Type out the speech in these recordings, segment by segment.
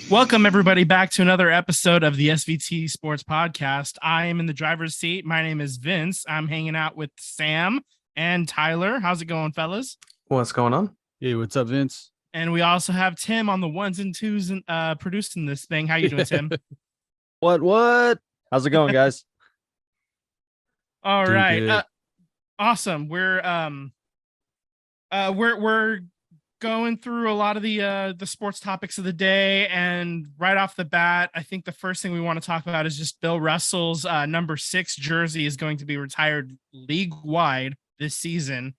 Welcome, everybody, back to another episode of the SVT Sports Podcast. I am in the driver's seat. My name is Vince. I'm hanging out with Sam and Tyler. How's it going, fellas? What's going on? Hey, what's up, Vince? And we also have Tim on the ones and twos and producing this thing. How you doing, Tim? What? How's it going, guys? All Doing right. good. Awesome. We're going through a lot of the sports topics of the day, and right off the bat, I think the first thing we want to talk about is just Bill Russell's number 6 jersey is going to be retired league-wide this season.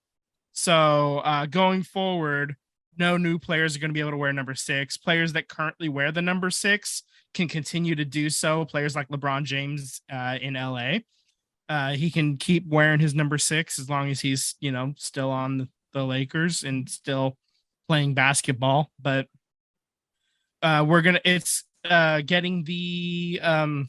So going forward, no new players are going to be able to wear number 6. Players that currently wear the number 6 can continue to do so. Players like LeBron James in LA. He can keep wearing his number 6 as long as he's, still on the Lakers and still playing basketball. But it's getting the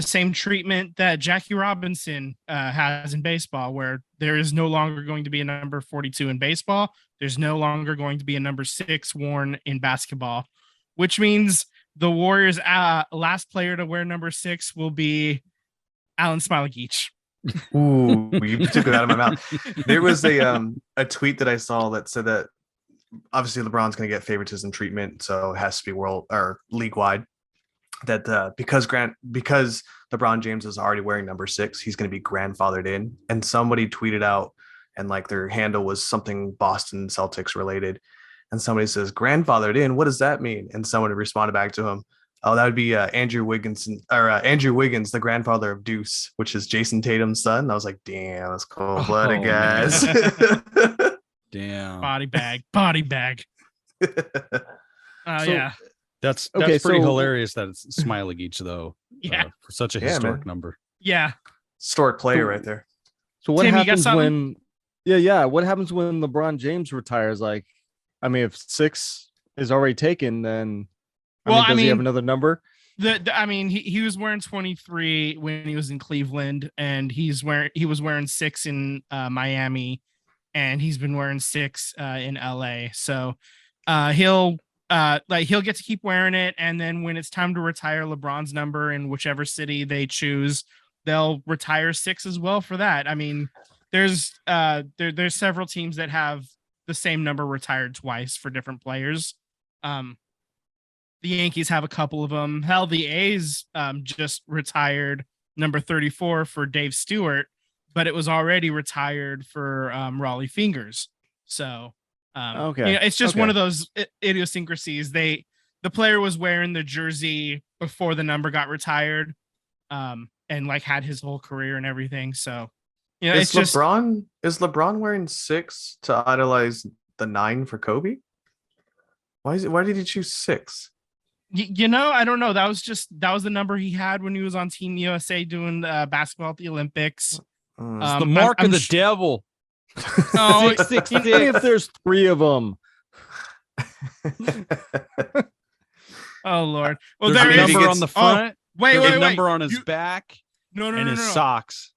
same treatment that Jackie Robinson has in baseball, where there is no longer going to be a number 42 in baseball. There's no longer going to be a number 6 worn in basketball, which means the Warriors' last player to wear number 6 will be Alan Smiley-Geach. Ooh, you took it out of my mouth. There was a tweet that I saw that said that obviously LeBron's going to get favoritism treatment, so it has to be world or league wide. That because LeBron James is already wearing number 6, he's going to be grandfathered in. And somebody tweeted out, and like their handle was something Boston Celtics related, and somebody says grandfathered in. What does that mean? And someone responded back to him, oh, that would be Andrew Wiggins, the grandfather of Deuce, which is Jason Tatum's son. I was like, damn, that's cold-blooded, guys. Damn. Body bag. Yeah. That's Okay, pretty so- hilarious that it's Smiley-Geach, though. Yeah. For such a Yeah, historic man. number. Yeah. Historic player right there. So what Tim, you got happens something? when what happens when LeBron James retires? Like, I mean, if 6 is already taken, then does he have another number? He was wearing 23 when he was in Cleveland, and he was wearing 6 in Miami, and he's been wearing 6 in LA. So he'll get to keep wearing it, and then when it's time to retire LeBron's number in whichever city they choose, they'll retire 6 as well for that. I mean, there's several teams that have the same number retired twice for different players. The Yankees have a couple of them. Hell, the A's just retired number 34 for Dave Stewart, but it was already retired for Raleigh Fingers. So, Okay. it's just one of those idiosyncrasies. The player was wearing the jersey before the number got retired, and like had his whole career and everything. So, Is LeBron wearing 6 to idolize the 9 for Kobe? Why did he choose 6? I don't know. That was the number he had when he was on Team USA doing basketball at the Olympics. It's the mark of the devil. Oh, 666. If there's 3 of them. oh Lord. Well, There's there a is number on the front, Wait, there's wait, a wait. number on his back, No, and his no. socks.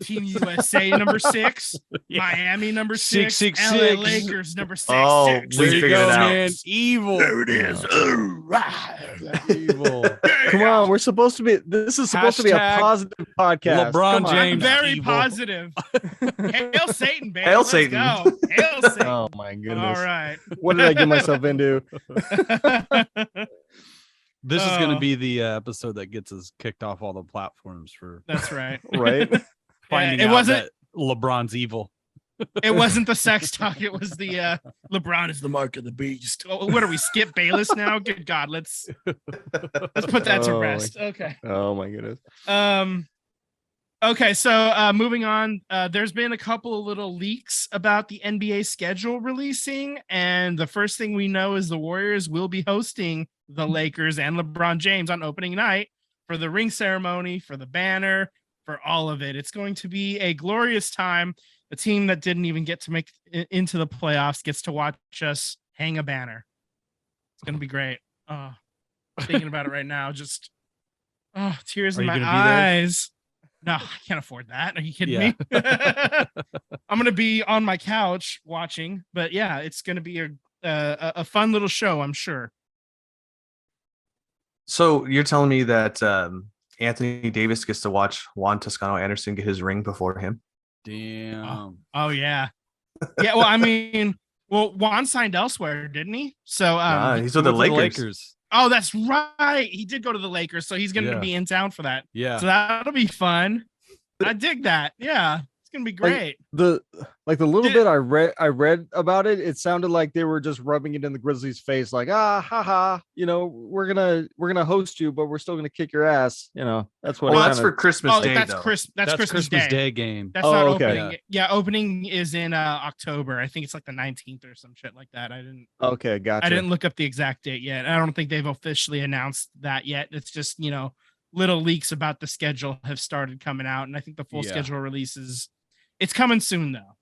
Team USA number 6, Yeah. Miami number 6, 666. LA Lakers number 6. Oh, Six. we There you figured go, it out. man. Evil. There it is. Evil. Come on, this is supposed to be a Hashtag positive podcast. LeBron Come on. James. Very evil. positive. Hail Satan, baby. Hail Let's Satan. go. Hail Satan. Oh my goodness. All right. What did I get myself into? This is going Oh. to be the episode that gets us kicked off all the platforms for That's right. Right? finding it out wasn't- that LeBron's evil. It wasn't the sex talk. It was the LeBron is the mark of the beast. Oh, what are we, Skip Bayless now? Good God, let's put that to Oh, rest. Okay. Oh my goodness. Okay, so moving on, there's been a couple of little leaks about the NBA schedule releasing, and the first thing we know is the Warriors will be hosting the Lakers and LeBron James on opening night for the ring ceremony, for the banner, for all of it. It's going to be a glorious time. A team that didn't even get to make it into the playoffs gets to watch us hang a banner. It's going to be great. Thinking about it right now, just tears Are in you my gonna be there? eyes. No, I can't afford that. Are you kidding Yeah. me? I'm going to be on my couch watching, but yeah, it's going to be a fun little show, I'm sure. So you're telling me that Anthony Davis gets to watch Juan Toscano Anderson get his ring before him? Damn. Oh yeah. Yeah, well, I mean, Juan signed elsewhere, didn't he? So He's with the Lakers. Oh, that's right. He did go to the Lakers, so he's gonna be in town for that. Yeah. So that'll be fun. I dig that. Yeah. It's gonna be great. The little bit I read about it, it sounded like they were just rubbing it in the Grizzlies' face, like, haha, we're gonna host you, but we're still gonna kick your ass. That's what. Well, that's for Christmas Day. That's though. That's Christmas Day game. That's not okay. opening. Yeah, opening is in October. I think it's like the 19th or some shit like that. Okay, gotcha. I didn't look up the exact date yet. I don't think they've officially announced that yet. It's just, little leaks about the schedule have started coming out, and I think the full schedule release it's coming soon though.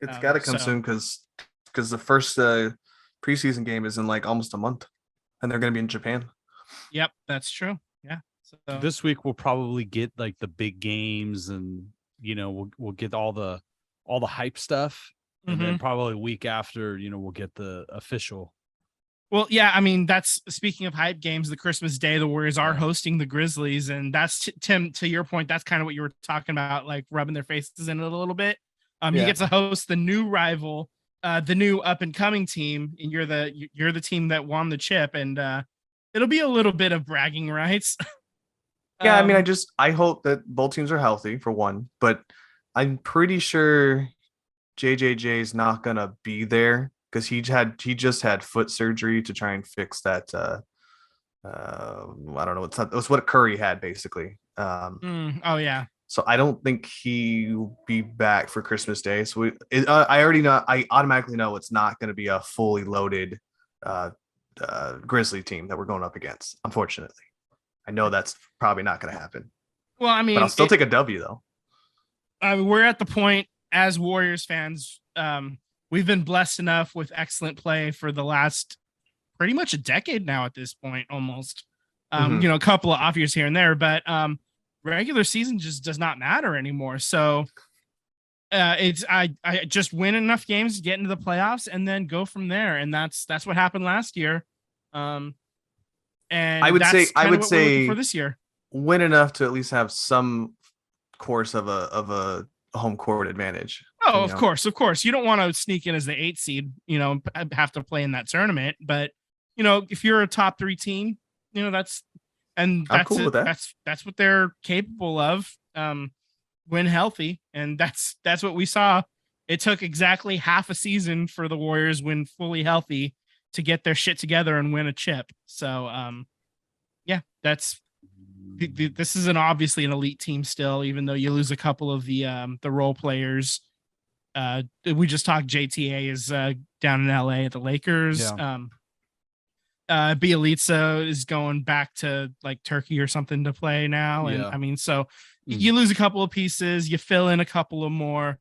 It's got to come soon because the first preseason game is in like almost a month, and they're going to be in Japan. Yep, that's true. Yeah. So this week we'll probably get like the big games, and we'll get all the hype stuff, and then probably a week after, we'll get the official. Well, yeah, I mean, that's speaking of hype games, the Christmas Day, the Warriors are hosting the Grizzlies. And that's, Tim, to your point, that's kind of what you were talking about, like rubbing their faces in it a little bit. He gets to host the new rival, the new up and coming team. And you're the team that won the chip. And it'll be a little bit of bragging rights. Yeah, I mean, I hope that both teams are healthy for one, but I'm pretty sure JJJ is not going to be there. Because he just had foot surgery to try and fix that. I don't know. It was what Curry had basically. Oh yeah. So I don't think he'll be back for Christmas Day. So I already know. I automatically know it's not going to be a fully loaded Grizzly team that we're going up against. Unfortunately, I know that's probably not going to happen. Well, I mean, but I'll still take a W though. We're at the point as Warriors fans. We've been blessed enough with excellent play for the last pretty much a decade now at this point, almost. A couple of off years here and there, but regular season just does not matter anymore. So I just win enough games to get into the playoffs and then go from there. And that's what happened last year. And I would say for this year, win enough to at least have some course of a home court advantage. Oh, of course. You don't want to sneak in as the 8th seed, have to play in that tournament. But, if you're a top 3 team, that's cool with that. That's what they're capable of. When healthy. And that's what we saw. It took exactly half a season for the Warriors when fully healthy to get their shit together and win a chip. So, this is obviously an elite team still, even though you lose a couple of the role players. We just talked JTA is down in LA at the Lakers. Yeah. Bielitsa is going back to like Turkey or something to play now. And I mean, so you lose a couple of pieces, you fill in a couple of more.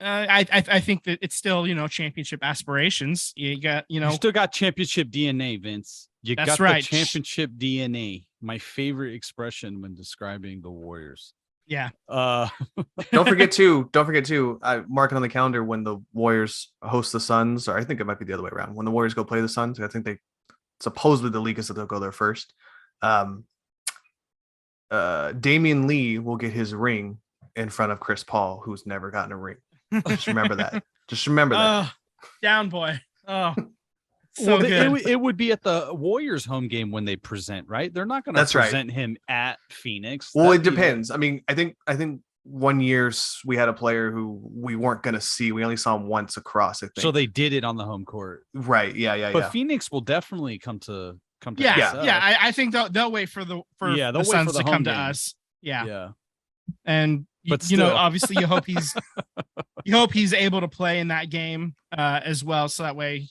I think that it's still, championship aspirations. You got, you still got championship DNA, Vince. That's right. The championship DNA. My favorite expression when describing the Warriors. Yeah. Don't forget too. I mark it on the calendar when the Warriors host the Suns, or I think it might be the other way around. When the Warriors go play the Suns, I think supposedly the league is that they'll go there first. Damian Lee will get his ring in front of Chris Paul, who's never gotten a ring. Just remember that. Down boy. Oh. So good. It would be at the Warriors home game when they present, right? They're not going to present him at Phoenix. Well, it depends. I mean, I think one year we had a player who we weren't going to see. We only saw him once across, I think. So they did it on the home court. Right. Yeah. But Phoenix will definitely come to yeah. I think they'll wait for the Suns to come to us. Yeah. Yeah. And but obviously you hope he's able to play in that game as well. So that way,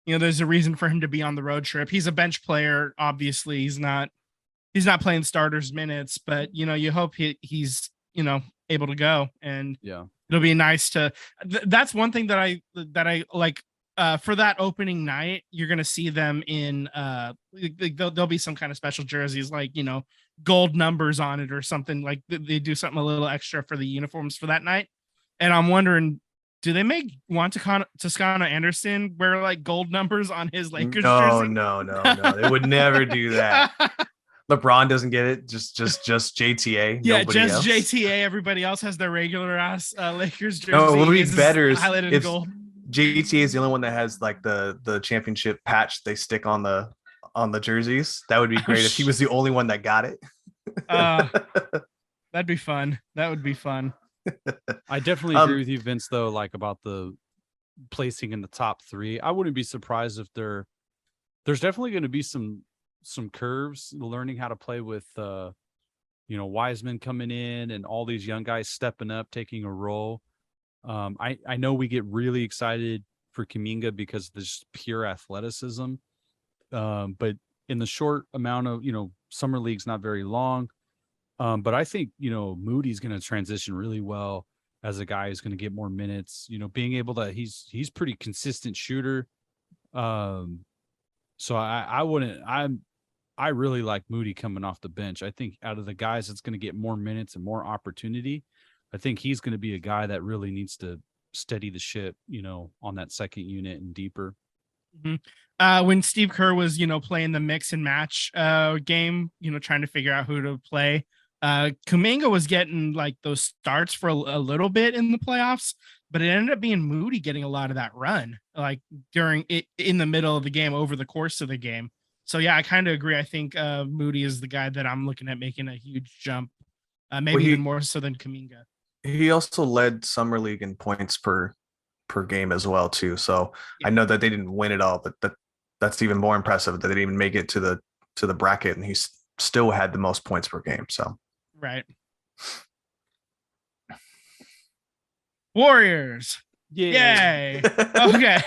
there's a reason for him to be on the road trip. He's a bench player. Obviously he's not playing starters minutes, but you hope he's able to go, and it'll be nice to, that's one thing that I like, for that opening night. You're going to see them in, there'll be some kind of special jerseys, like, gold numbers on it or something, like they do something a little extra for the uniforms for that night. And I'm wondering, do they make Juan Toscano Anderson wear like gold numbers on his Lakers jersey? No. They would never do that. LeBron doesn't get it. Just JTA. Yeah, nobody just else. JTA. Everybody else has their regular ass Lakers jersey. No, what would be His is better is highlighted in if gold. JTA is the only one that has like the championship patch they stick on the jerseys. That would be great if he was the only one that got it. That'd be fun. That would be fun. I definitely agree with you, Vince, though, like about the placing in the top 3. I wouldn't be surprised if there's definitely going to be some curves, learning how to play with Wiseman coming in and all these young guys stepping up, taking a role. I know we get really excited for Kuminga because there's pure athleticism. But in the short amount of, summer league's not very long. But I think, Moody's going to transition really well as a guy who's going to get more minutes, being able to, he's pretty consistent shooter. So I really like Moody coming off the bench. I think out of the guys that's going to get more minutes and more opportunity, I think he's going to be a guy that really needs to steady the ship, on that second unit and deeper. Mm-hmm. When Steve Kerr was, playing the mix and match game, trying to figure out who to play, Kuminga was getting like those starts for a little bit in the playoffs, but it ended up being Moody getting a lot of that run, like during it in the middle of the game, over the course of the game. So yeah, I kind of agree. I think Moody is the guy that I'm looking at making a huge jump, maybe even more so than Kuminga. He also led summer league in points per game as well too. So yeah. I know that they didn't win it all, but that's even more impressive that they didn't even make it to the bracket, and he still had the most points per game. So right. Warriors. Yay. Okay.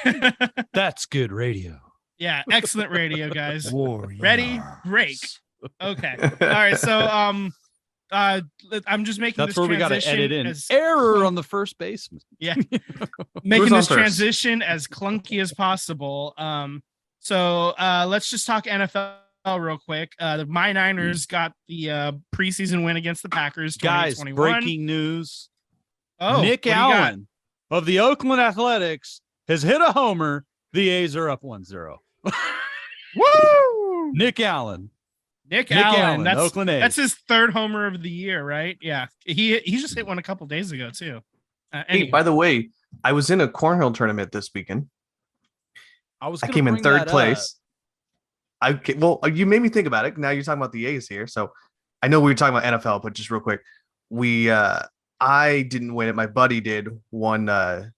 That's good radio. Yeah, excellent radio, guys. Warriors. Ready? Break. Okay. All right. So I'm just making that's this where we got to edit in error on the first baseman. Yeah. Making this transition as clunky as possible. So let's just talk NFL real quick. My Niners got the preseason win against the Packers. Guys, breaking news. Oh, Nick Allen of the Oakland Athletics has hit a homer. The A's are up 1-0. Woo! Nick Allen. Nick Allen. That's Oakland A's. That's his third homer of the year, right? Yeah. He just hit one a couple days ago too. Hey, by the way, I was in a cornhole tournament this weekend. I came in third place. You made me think about it. Now you're talking about the A's here. So I know we were talking about NFL, but just real quick, I didn't win it. My buddy did. Won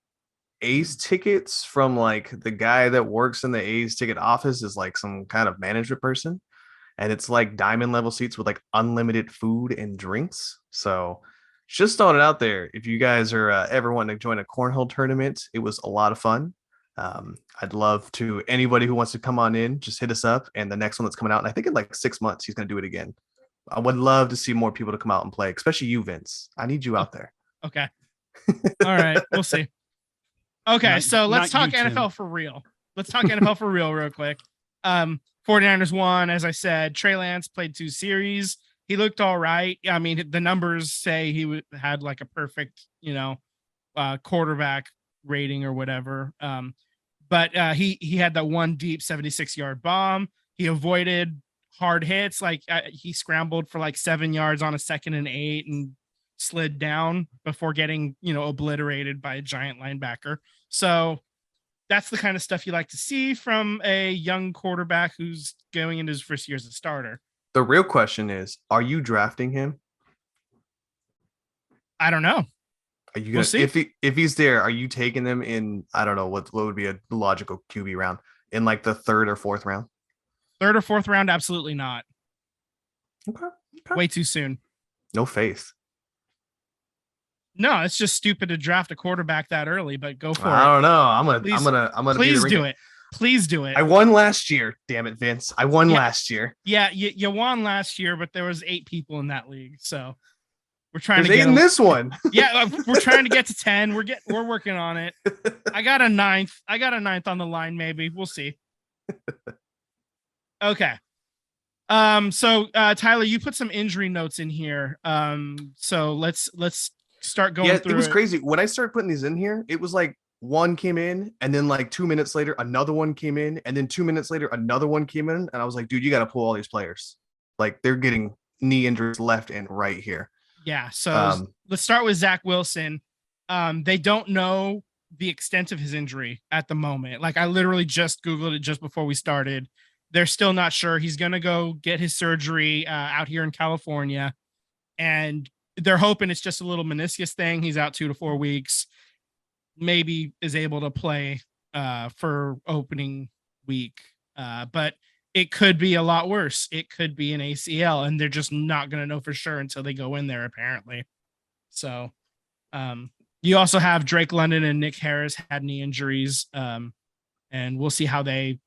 A's tickets from like the guy that works in the A's ticket office, is like some kind of management person. And it's like diamond level seats with like unlimited food and drinks. So just throwing it out there. If you guys are ever wanting to join a cornhole tournament, it was a lot of fun. I'd love to, anybody who wants to come on in, just hit us up. And the next one that's coming out, and I think in like 6 months, he's going to do it again. I would love to see more people to come out and play, especially you, Vince. I need you out there. Okay. All right. We'll see. Okay. So let's talk NFL for real. Let's talk NFL for real quick. 49ers won, as I said. Trey Lance played 2 series. He looked all right. I mean, the numbers say he had like a perfect, quarterback rating or whatever. But he had that one deep 76-yard bomb. He avoided hard hits. Like he scrambled for like 7 yards on a 2nd and 8 and slid down before getting, obliterated by a giant linebacker. So that's the kind of stuff you like to see from a young quarterback who's going into his first year as a starter. The real question is, are you drafting him? I don't know. Are you gonna, if he's there, are you taking them in, I don't know, what would be a logical QB round, in like the 3rd or 4th round? 3rd or 4th round? Absolutely not. Okay. Way too soon. No faith. No, it's just stupid to draft a quarterback that early, but go for it. I don't know. I'm gonna please do it. Please do it. I won last year. Damn it, Vince. I won last year. Yeah, you won last year, but there was 8 people in that league. So we're trying to get in this one. Yeah, we're trying to get to 10. We're working on it. I got a 9th on the line, maybe. We'll see. Okay. So Tyler, you put some injury notes in here. So let's start going through. It was crazy. When I started putting these in here, it was like one came in, and then like 2 minutes later, another one came in, and then 2 minutes later, another one came in. And I was like, dude, you got to pull all these players. Like they're getting knee injuries left and right here. Yeah. So let's start with Zach Wilson. They don't know the extent of his injury at the moment. Like I literally just Googled it just before we started. They're still not sure. He's going to go get his surgery out here in California. And they're hoping it's just a little meniscus thing. He's out 2 to 4 weeks. Maybe is able to play for opening week. But it could be a lot worse. It could be an ACL, and they're just not going to know for sure until they go in there, apparently. So you also have Drake London and Nick Harris had knee injuries, and we'll see how they,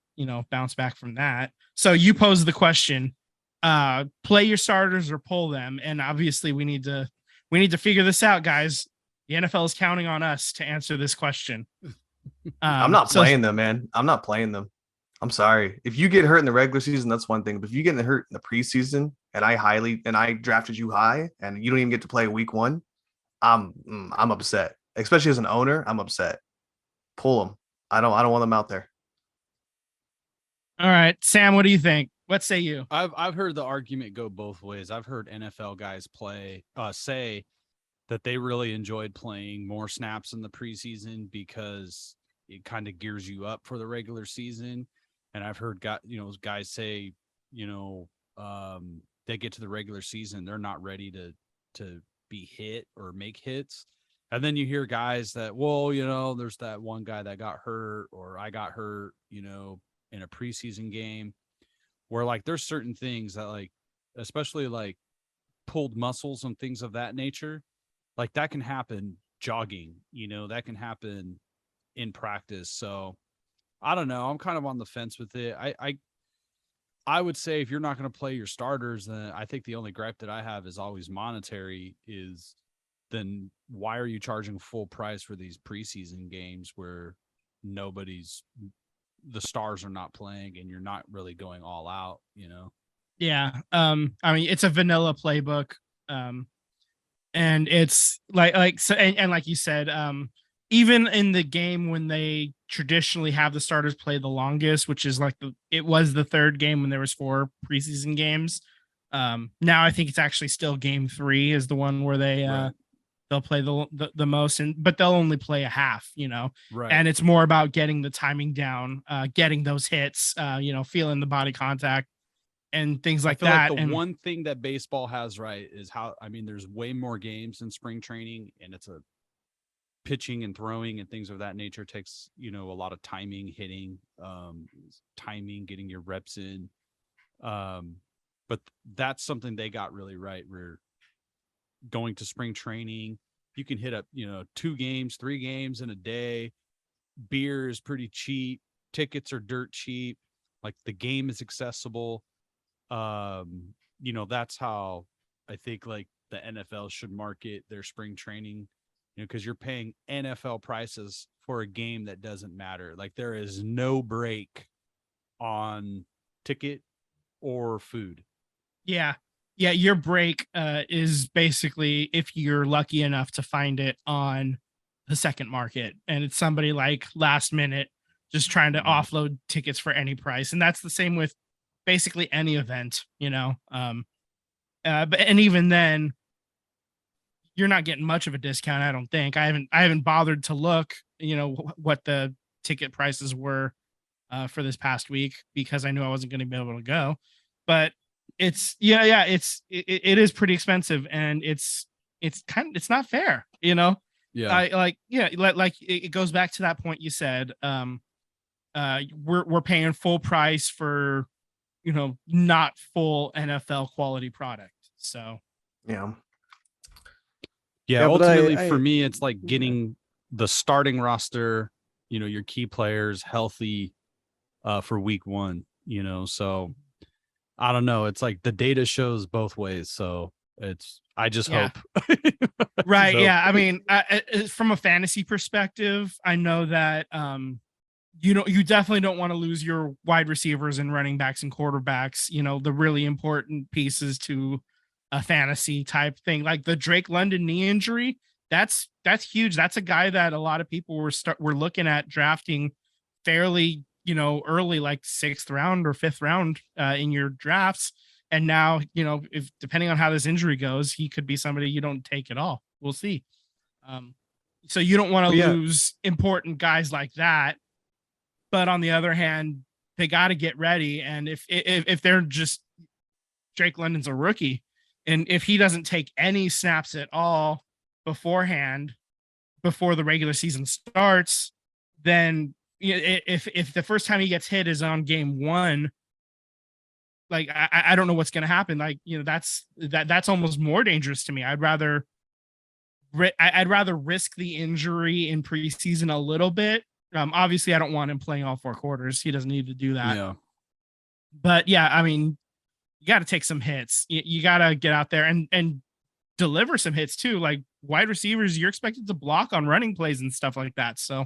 bounce back from that. So you pose the question, play your starters or pull them. And obviously we need to figure this out, guys. The NFL is counting on us to answer this question. I'm not playing them, man. I'm not playing them. I'm sorry. If you get hurt in the regular season, that's one thing. But if you get hurt in the preseason and I drafted you high and you don't even get to play week 1, I'm upset. Especially as an owner, I'm upset. Pull them. I don't want them out there. All right, Sam, what do you think? What say you? I've heard the argument go both ways. I've heard NFL guys say that they really enjoyed playing more snaps in the preseason because it kind of gears you up for the regular season. And I've heard guys say, they get to the regular season, they're not ready to be hit or make hits. And then you hear guys that, there's that one guy that got hurt, or I got hurt, in a preseason game, where like there's certain things that, like, especially like pulled muscles and things of that nature, like that can happen jogging, that can happen in practice. So I don't know. I'm kind of on the fence with it. I would say if you're not going to play your starters, then I think the only gripe that I have is always monetary. Is then why are you charging full price for these preseason games where the stars are not playing and you're not really going all out, Yeah. I mean, it's a vanilla playbook. And it's like you said, even in the game when they traditionally have the starters play the longest, which is it was the third game when there was 4 preseason games. Now I think it's actually still game 3 is the one where they'll play the most, but they'll only play a half, right. And it's more about getting the timing down, getting those hits, feeling the body contact and things like that. Like one thing that baseball has right is there's way more games in spring training, and it's a pitching and throwing and things of that nature takes, a lot of timing, hitting, getting your reps in. But that's something they got really right. We're going to spring training. You can hit up, 2 games, 3 games in a day. Beer is pretty cheap. Tickets are dirt cheap. Like the game is accessible. That's how I think like the NFL should market their spring training, because you're paying NFL prices for a game that doesn't matter. Like there is no break on ticket or food. Yeah. Your break is basically if you're lucky enough to find it on the second market, and it's somebody like last minute just trying to offload tickets for any price. And that's the same with basically any event, but even then you're not getting much of a discount. I don't think. I haven't bothered to look, what the ticket prices were for this past week, because I knew I wasn't going to be able to go, but it is pretty expensive, and it's not fair, Yeah. It goes back to that point you said, we're paying full price for, not full NFL quality product. So, Yeah. Ultimately for me, it's like getting the starting roster, your key players healthy for week 1, so I don't know. It's like the data shows both ways. So I just hope. Right. Yeah. I mean, from a fantasy perspective, I know that, you definitely don't want to lose your wide receivers and running backs and quarterbacks, the really important pieces to a fantasy type thing. Like the Drake London knee injury, that's huge. That's a guy that a lot of people were looking at drafting fairly, early, like 6th round or 5th round in your drafts. And now, if depending on how this injury goes, he could be somebody you don't take at all. We'll see. So you don't want to lose important guys like that. But on the other hand, they got to get ready. And if they're just Drake London's a rookie, and if he doesn't take any snaps at all beforehand, before the regular season starts, then if the first time he gets hit is on game 1, like I don't know what's going to happen. Like, that's almost more dangerous to me. I'd rather risk the injury in preseason a little bit. Obviously I don't want him playing all 4 quarters. He doesn't need to do that. Yeah. But yeah, I mean, you got to take some hits. You got to get out there and deliver some hits too. Like wide receivers, you're expected to block on running plays and stuff like that. So,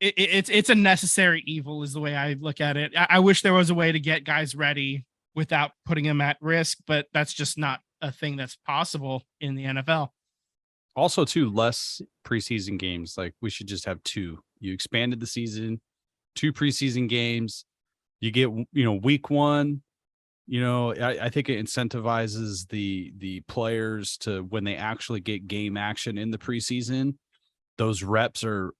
it's a necessary evil is the way I look at it. I wish there was a way to get guys ready without putting them at risk, but that's just not a thing that's possible in the NFL. Also, too, less preseason games. Like we should just have 2. You expanded the season, 2 preseason games. You get, week 1. I think it incentivizes the players to, when they actually get game action in the preseason, those reps are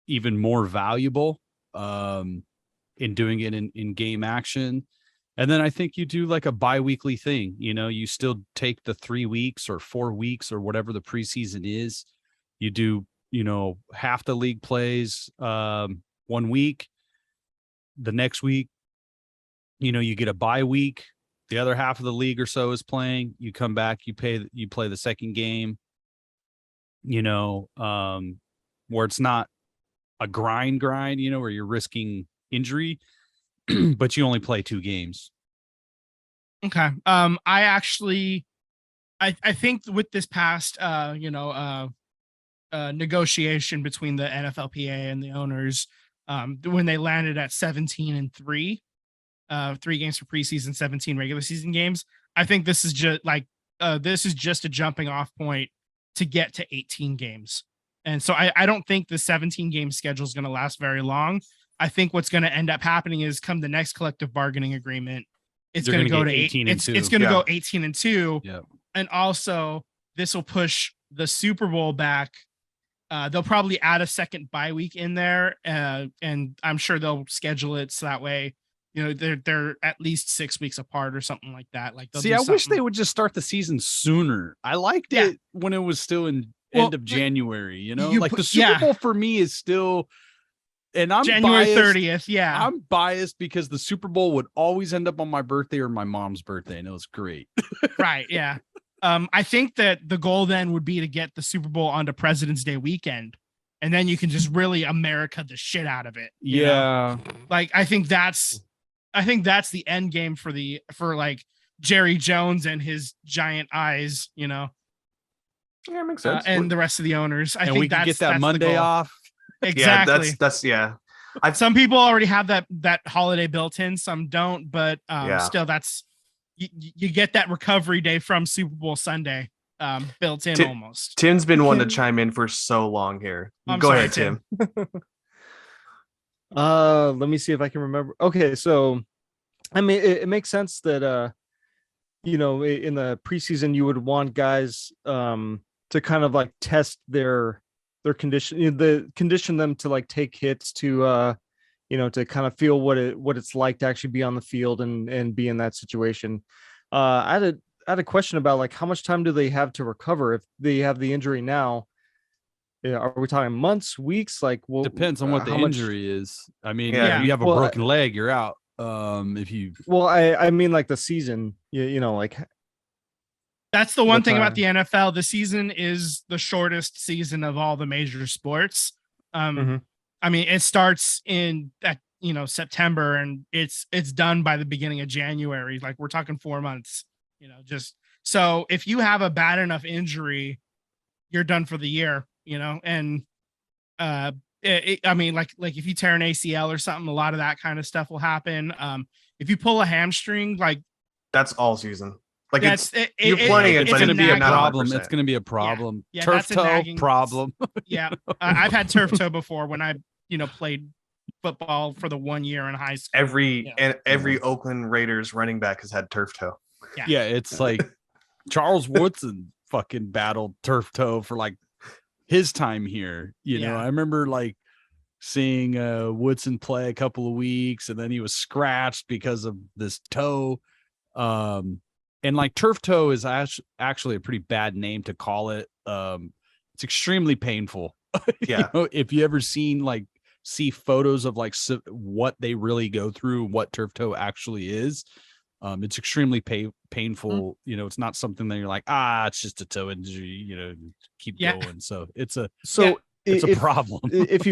even more valuable in doing it in game action. And then I think you do like a bi-weekly thing. You still take the 3 weeks or 4 weeks or whatever the preseason is. You do, half the league plays 1 week. The next week, you get a bye week. The other half of the league or so is playing. You come back, you play the second game, where it's not a grind, where you're risking injury, but you only play 2 games. Okay. I think with this past, negotiation between the NFLPA and the owners, when they landed at 17-3, 3 games for preseason, 17 regular season games, I think this is just a jumping off point to get to 18 games. And so I don't think the 17 game schedule is going to last very long. I think what's going to end up happening is come the next collective bargaining agreement, it's going to go to 18 and 2. It's going to go 18-2. Yeah. And also this will push the Super Bowl back. They'll probably add a second bye week in there. And I'm sure they'll schedule it so that way, they're at least 6 weeks apart or something like that. Like, I wish they would just start the season sooner. I liked it when it was still in end of January, the Super Bowl for me is still, and I'm January biased, 30th. Yeah. I'm biased because the Super Bowl would always end up on my birthday or my mom's birthday. And it was great. Right. Yeah. I think that the goal then would be to get the Super Bowl onto President's Day weekend. And then you can just really America the shit out of it. Yeah. Like, I think that's the end game for like Jerry Jones and his giant eyes, Yeah, it makes sense. And the rest of the owners. I think we can get that Monday off. Exactly. Yeah, some people already have that holiday built in, some don't, but still that's you get that recovery day from Super Bowl Sunday built in almost. Tim's been wanting to chime in for so long here. Go ahead, Tim. Let me see if I can remember. Okay, so I mean it makes sense that in the preseason you would want guys to kind of like test their condition, condition them to like take hits to to kind of feel what it's like to actually be on the field and be in that situation. I had a question about like how much time do they have to recover if they have the injury now? Are we talking months, weeks? Like, well, depends on what the injury is. I mean, if you have a broken leg, you're out. If you, I mean, like the season, like that's the one thing about the NFL. The season is the shortest season of all the major sports. I mean, it starts in that September and it's done by the beginning of January. Like we're talking 4 months. Just so if you have a bad enough injury, you're done for the year. And I mean, like if you tear an ACL or something, a lot of that kind of stuff will happen. If you pull a hamstring, like that's all season. Like you're playing it, but it's going to be a problem. It's going to be a problem. Turf toe problem. Yeah, I've had turf toe before when I played football for the 1 year in high school. Every Oakland Raiders running back has had turf toe. Yeah, it's like Charles Woodson fucking battled turf toe for like his time here. You know, I remember like seeing Woodson play a couple of weeks, and then he was scratched because of this toe. And like turf toe is actually a pretty bad name to call it. It's extremely painful. Yeah. You know, if you ever see photos of like what they really go through, what turf toe actually is, it's extremely painful. You know, it's not something that you're like, it's just a toe injury, you know, keep going. So it's a problem. If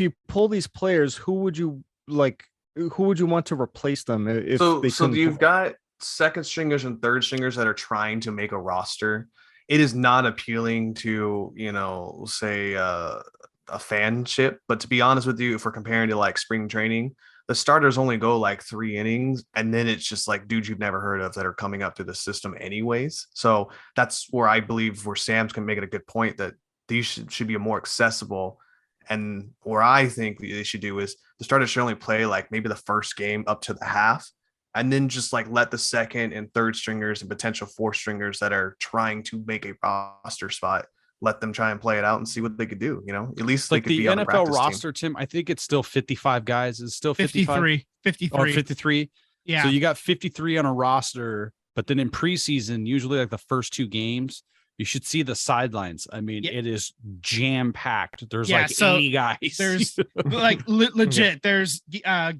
you pull these players, who would you want to replace them? So you've got second stringers and third stringers that are trying to make a roster. It is not appealing to, you know, say a fanship, but to be honest with you, if we're comparing to like spring training, the starters only go like 3 innings, and then it's just like dudes you've never heard of that are coming up through the system anyways. So that's where I believe where Sam's can make it a good point that these should be more accessible. And where I think they should do is the starters should only play like maybe the first game up to the half, and then just like let the second and third stringers and potential fourth stringers that are trying to make a roster spot, let them try and play it out and see what they could do. You know, at least like they could the be on the NFL practice roster, team. Tim. I think it's still 55 guys. It's still 53. 53. Yeah. So you got 53 on a roster, but then in preseason, usually like the first 2 games, you should see the sidelines. I mean, it is jam packed. There's like 80 guys. There's like legit. There's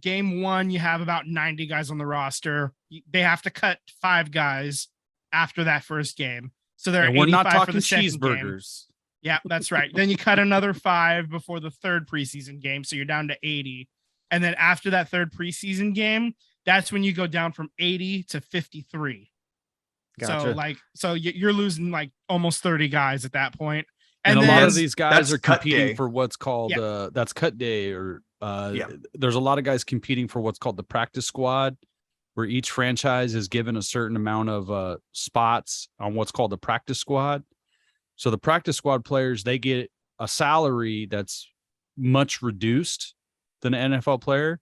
game 1, you have about 90 guys on the roster. They have to cut 5 guys after that first game. So they're we're not 85 talking for the second cheeseburgers. Game. Yeah, that's right. Then you cut another 5 before the third preseason game. So you're down to 80. And then after that third preseason game, that's when you go down from 80 to 53. Gotcha. So you're losing like almost 30 guys at that point. And then, a lot of these guys are cut competing day. for what's called that's cut day, or there's a lot of guys competing for what's called the practice squad, where each franchise is given a certain amount of spots on what's called the practice squad. So the practice squad players, they get a salary that's much reduced than an NFL player.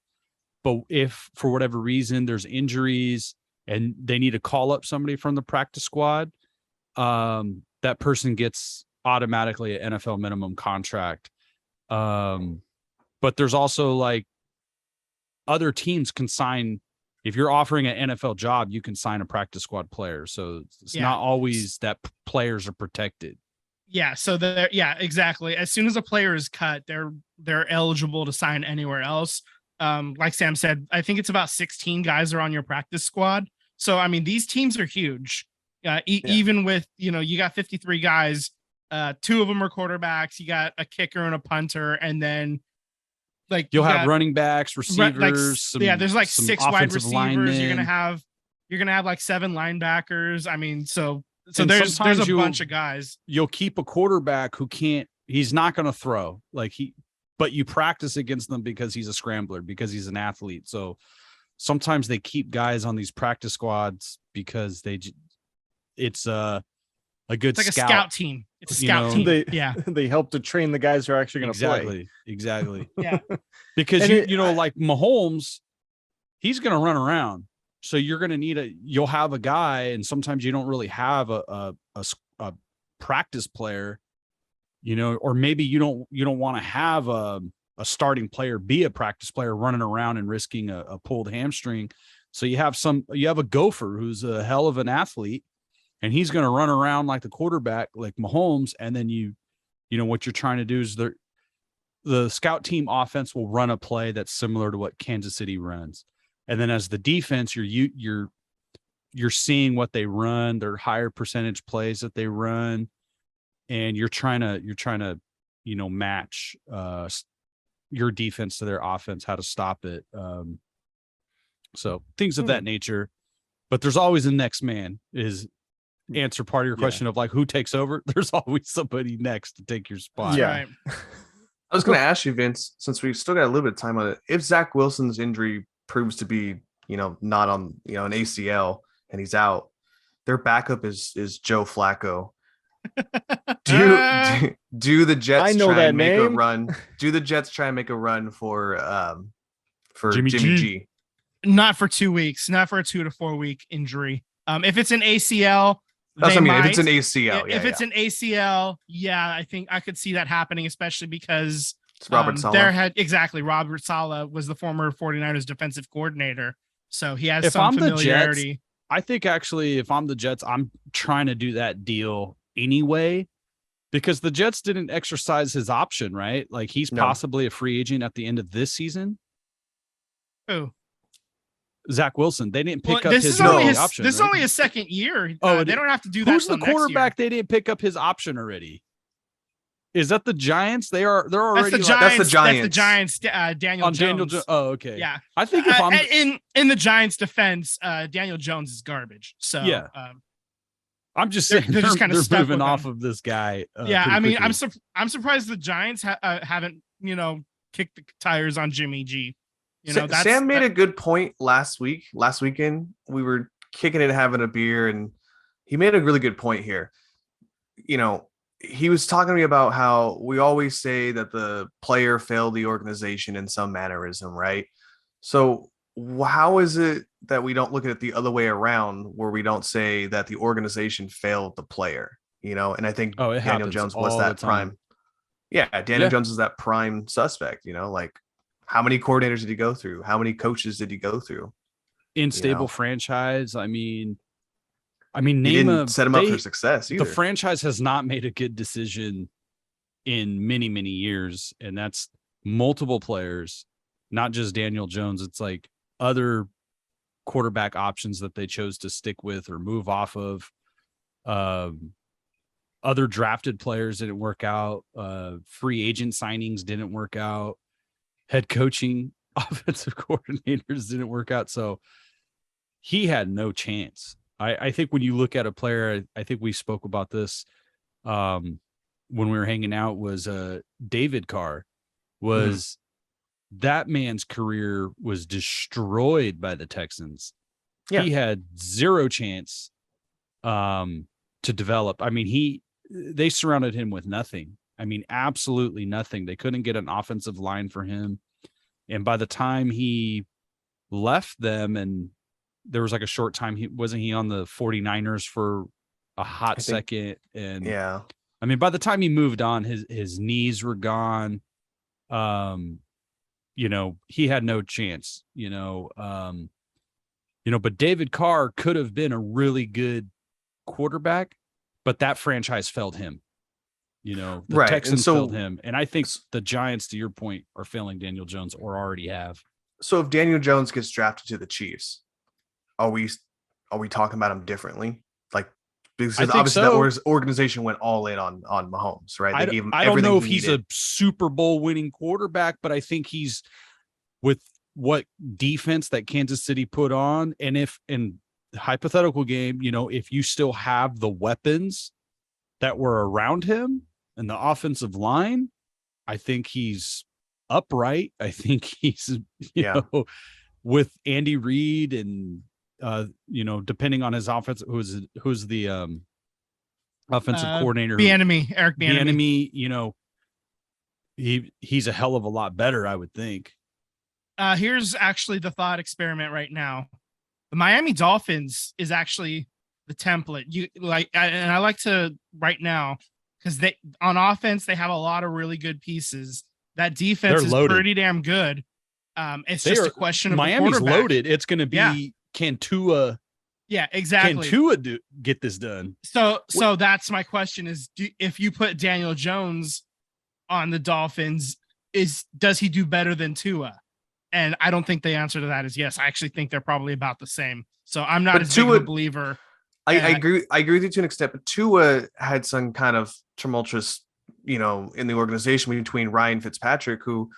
But if for whatever reason there's injuries and they need to call up somebody from the practice squad, that person gets automatically an NFL minimum contract. But there's also like other teams can sign. If you're offering an NFL job, you can sign a practice squad player. So it's not always that players are protected. Yeah. So exactly. As soon as a player is cut, they're eligible to sign anywhere else. Like Sam said, I think it's about 16 guys are on your practice squad. So, I mean, these teams are huge. Even with, you got 53 guys, 2 of them are quarterbacks. You got a kicker and a punter. And then like you'll have running backs, receivers. There's like 6 wide receivers. Linemen. You're going to have like 7 linebackers. I mean, so there's a bunch of guys. You'll keep a quarterback who he's not going to throw but you practice against them because he's a scrambler, because he's an athlete. So sometimes they keep guys on these practice squads because it's a good a scout team. It's a scout team. They help to train the guys who are actually going to play. Exactly. Yeah. Because like Mahomes, he's going to run around. So you're going to you'll have a guy, and sometimes you don't really have a practice player, or maybe you don't want to have a starting player be a practice player running around and risking a pulled hamstring. So you have a gopher who's a hell of an athlete, and he's going to run around like the quarterback, like Mahomes. And then what you're trying to do is the scout team offense will run a play that's similar to what Kansas City runs. And then as the defense, you're seeing what they run, their higher percentage plays that they run. And you're trying to match your defense to their offense, how to stop it. So things of that nature. But there's always a next man is answer part of your question of like who takes over. There's always somebody next to take your spot. Yeah. Right. I was going to ask you, Vince, since we've still got a little bit of time on it, if Zach Wilson's injury proves to be, not on, an ACL and he's out, their backup is Joe Flacco. Do the Jets I know try that and make a name. run? Do the Jets try and make a run for Jimmy Jimmy G? G? Not for 2 weeks, not for a 2 to 4 week injury. If it's an ACL, That's what I mean. If might. it's an ACL, If it's an ACL, I think I could see that happening, especially because it's Robert Saleh. Robert Saleh was the former 49ers defensive coordinator. So he has If some I'm the familiarity. Jets, I think actually if I'm the Jets, I'm trying to do that deal anyway, because the Jets didn't exercise his option, right? Like he's possibly a free agent at the end of this season. Who? Zach Wilson. They didn't pick up this his is only his, option. This is right? only his second year. Oh, they don't have to do that. Who's the next quarterback? year. They didn't pick up his option already. Is that the Giants? They're already That's the Giants. Daniel Jones. Oh, okay. Yeah. I think if I'm in the Giants' defense, Daniel Jones is garbage. So yeah. I'm just saying they're just kind of moving off of this guy. I mean, quickly. I'm surprised the Giants haven't kicked the tires on Jimmy G. Sam made a good point last weekend. We were kicking it, having a beer, and he made a really good point here. He was talking to me about how we always say that the player failed the organization in some mannerism, right? So how is it that we don't look at it the other way around, where we don't say that the organization failed the player? And I think Daniel Jones was that prime. Yeah, Daniel Jones is that prime suspect. Like, how many coordinators did he go through? How many coaches did he go through? Unstable franchise. I mean, he didn't set him up for success either. The franchise has not made a good decision in many, many years, and that's multiple players, not just Daniel Jones. It's like other quarterback options that they chose to stick with or move off of. Other drafted players didn't work out. Free agent signings didn't work out. Head coaching, offensive coordinators didn't work out. So he had no chance. I think when you look at a player, I think we spoke about this when we were hanging out, was David Carr. Was that man's career was destroyed by the Texans. Yeah. He had zero chance to develop. I mean, they surrounded him with nothing. I mean, absolutely nothing. They couldn't get an offensive line for him. And by the time he left them, and there was like a short time, wasn't he on the 49ers for a hot second? And I mean, by the time he moved on, his knees were gone. He had no chance, but David Carr could have been a really good quarterback, but that franchise failed him. The Texans failed him. And I think the Giants, to your point, are failing Daniel Jones or already have. So if Daniel Jones gets drafted to the Chiefs, are we talking about him differently? Like, because obviously that organization went all in on Mahomes, right? I don't know if he's a Super Bowl winning quarterback, but I think he's, with what defense that Kansas City put on, and if in hypothetical game, if you still have the weapons that were around him and the offensive line, I think he's upright. I think he's, with Andy Reid and, depending on his offense, who's the offensive coordinator, Eric Bieniemy, he's a hell of a lot better, I would think. Here's actually the thought experiment right now. The Miami Dolphins is actually the template. And I like to right now, because they on offense they have a lot of really good pieces. That defense is pretty damn good. It's just a question of Miami's loaded. It's going to be can Tua? Yeah, exactly. Can Tua get this done? So that's my question: is if you put Daniel Jones on the Dolphins, does he do better than Tua? And I don't think the answer to that is yes. I actually think they're probably about the same. So I'm not as big of a believer. I agree with you to an extent, but Tua had some kind of tumultuous, in the organization between Ryan Fitzpatrick, who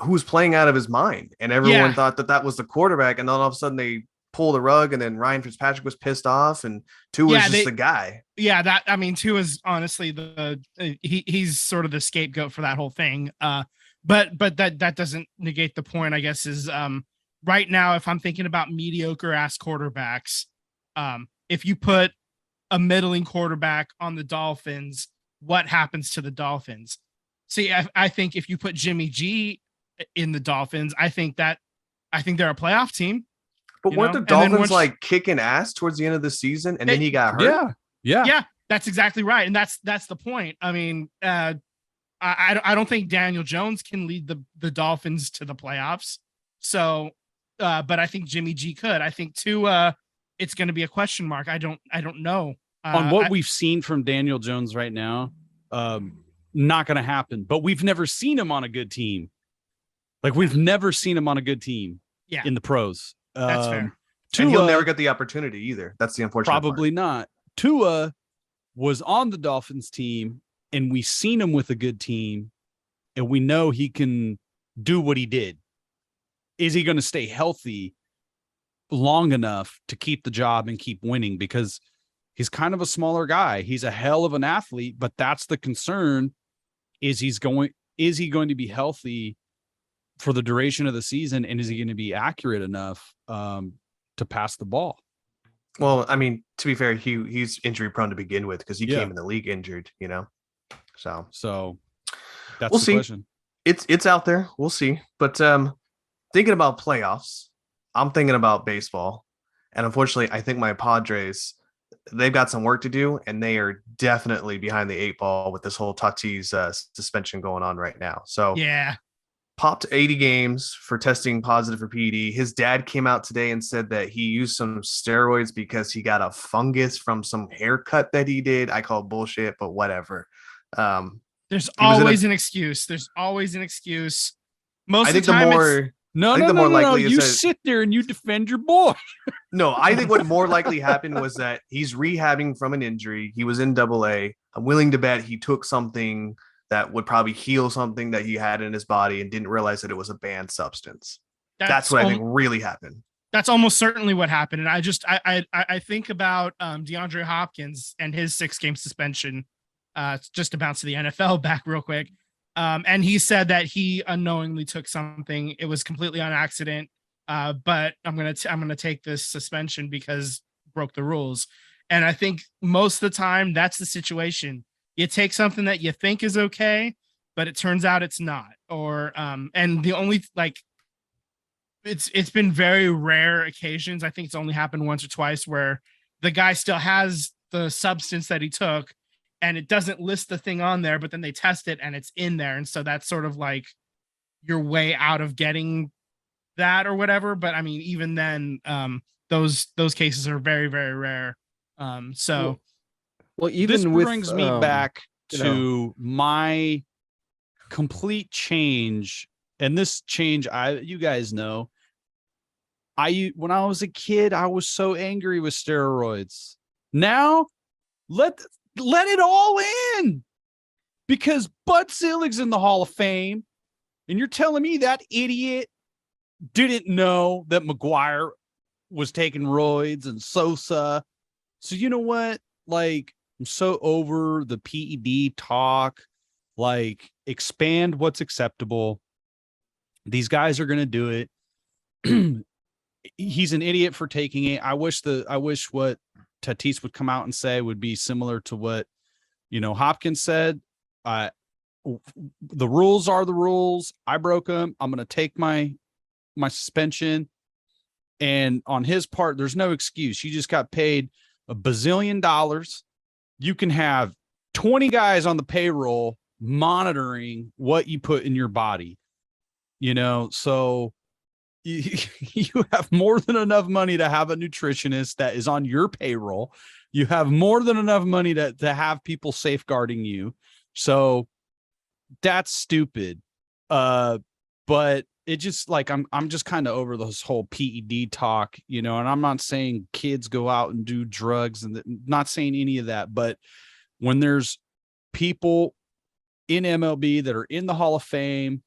was playing out of his mind, and everyone thought that was the quarterback, and then all of a sudden they pull the rug, and then Ryan Fitzpatrick was pissed off, and Tua was just the guy. Yeah, Tua is honestly he's sort of the scapegoat for that whole thing. But that doesn't negate the point, I guess, is right now, if I'm thinking about mediocre ass quarterbacks, if you put a middling quarterback on the Dolphins, what happens to the Dolphins? See, I think if you put Jimmy G in the Dolphins, I think they're a playoff team. But weren't the Dolphins like kicking ass towards the end of the season, and then he got hurt? Yeah, that's exactly right, and that's the point. I mean, I don't think Daniel Jones can lead the Dolphins to the playoffs. So, but I think Jimmy G could. I think Tua, it's going to be a question mark. I don't know. On what we've seen from Daniel Jones right now, not going to happen. But we've never seen him on a good team. Like we've never seen him on a good team. In the pros. That's fair. Tua, and he'll never get the opportunity either. That's the unfortunate Probably not. Tua was on the Dolphins team, and we seen him with a good team, and we know he can do what he did. Is he going to stay healthy long enough to keep the job and keep winning? Because he's kind of a smaller guy. He's a hell of an athlete, but that's the concern. Is he going to be healthy for the duration of the season, and is he going to be accurate enough to pass the ball? Well, I mean, to be fair, he's injury prone to begin with because he came in the league injured, you know. So that's we'll the see. question. It's out there. We'll see. But thinking about playoffs, I'm thinking about baseball, and unfortunately, I think my Padres, they've got some work to do, and they are definitely behind the 8 ball with this whole Tatis suspension going on right now. So yeah. Popped 80 games for testing positive for PED. His dad came out today and said that he used some steroids because he got a fungus from some haircut that he did. I call it bullshit, but whatever. There's always an excuse. There's always an excuse. Most of the time, no. You sit there and you defend your boy. No, I think what more likely happened was that he's rehabbing from an injury. He was in AA. I'm willing to bet he took something that would probably heal something that he had in his body and didn't realize that it was a banned substance. That's what I think really happened. That's almost certainly what happened. And I think about DeAndre Hopkins and his 6-game suspension, just to bounce to the NFL back real quick. And he said that he unknowingly took something. It was completely on accident. But I'm going to take this suspension because broke the rules. And I think most of the time that's the situation. You take something that you think is okay, but it turns out it's not. Or and the only it's been very rare occasions. I think it's only happened once or twice where the guy still has the substance that he took and it doesn't list the thing on there, but then they test it and it's in there. And so that's sort of like your way out of getting that or whatever. But I mean, even then, those cases are very, very rare. Well, even this brings me back you to my complete change, and this change, you guys know, when I was a kid, I was so angry with steroids. Now, let it all in, because Bud Selig's in the Hall of Fame, and you're telling me that idiot didn't know that McGuire was taking roids and Sosa. So you know what? Like, I'm so over the PED talk. Like, expand what's acceptable. These guys are going to do it. He's an idiot for taking it. I wish what Tatis would come out and say would be similar to what, Hopkins said. The rules are the rules. I broke them. I'm going to take my suspension. And on his part, there's no excuse. You just got paid $1 bazillion. You can have 20 guys on the payroll monitoring what you put in your body, so you have more than enough money to have a nutritionist that is on your payroll. You have more than enough money to have people safeguarding you. So that's stupid. But it just like, I'm just kind of over this whole PED talk, and I'm not saying kids go out and do drugs and not saying any of that, but when there's people in MLB that are in the Hall of Fame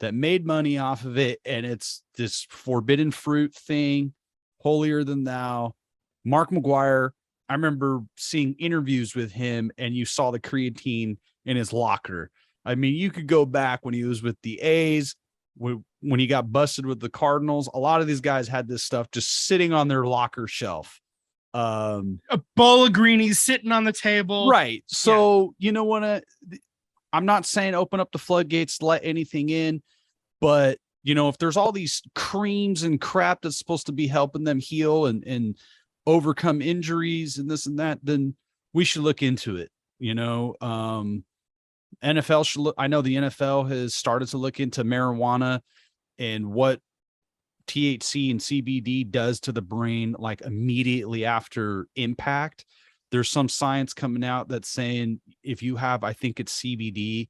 that made money off of it, and it's this forbidden fruit thing, holier than thou. Mark McGuire, I remember seeing interviews with him, and you saw the creatine in his locker. I mean, you could go back when he was with the A's, when he got busted with the Cardinals. A lot of these guys had this stuff just sitting on their locker shelf. A bowl of greenies sitting on the table. Right. So, you know what? I'm not saying open up the floodgates, let anything in, but you know, if there's all these creams and crap that's supposed to be helping them heal and overcome injuries and this and that, then we should look into it. You know, NFL should look. I know the NFL has started to look into marijuana and what THC and CBD does to the brain, like immediately after impact. There's some science coming out that's saying if you have, I think it's CBD,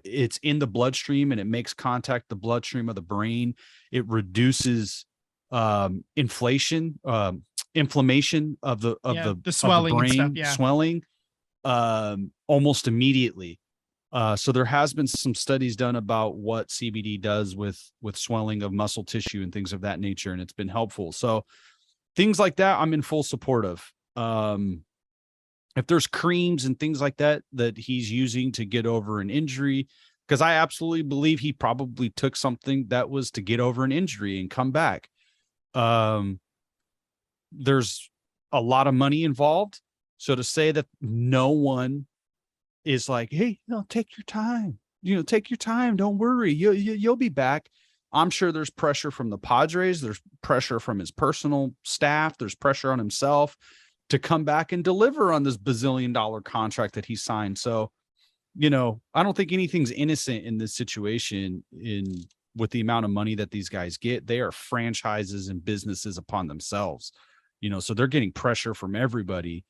it's in the bloodstream and it makes contact the bloodstream of the brain. It reduces inflammation of the swelling, of the brain, and stuff, swelling almost immediately. So there has been some studies done about what CBD does with swelling of muscle tissue and things of that nature, and it's been helpful. So things like that, I'm in full support of. If there's creams and things like that he's using to get over an injury, because I absolutely believe he probably took something that was to get over an injury and come back. There's a lot of money involved. So to say that no one is like, hey, take your time, take your time. Don't worry. You'll be back. I'm sure there's pressure from the Padres. There's pressure from his personal staff. There's pressure on himself to come back and deliver on this bazillion-dollar contract that he signed. So, I don't think anything's innocent in this situation with the amount of money that these guys get. They are franchises and businesses upon themselves, so they're getting pressure from everybody.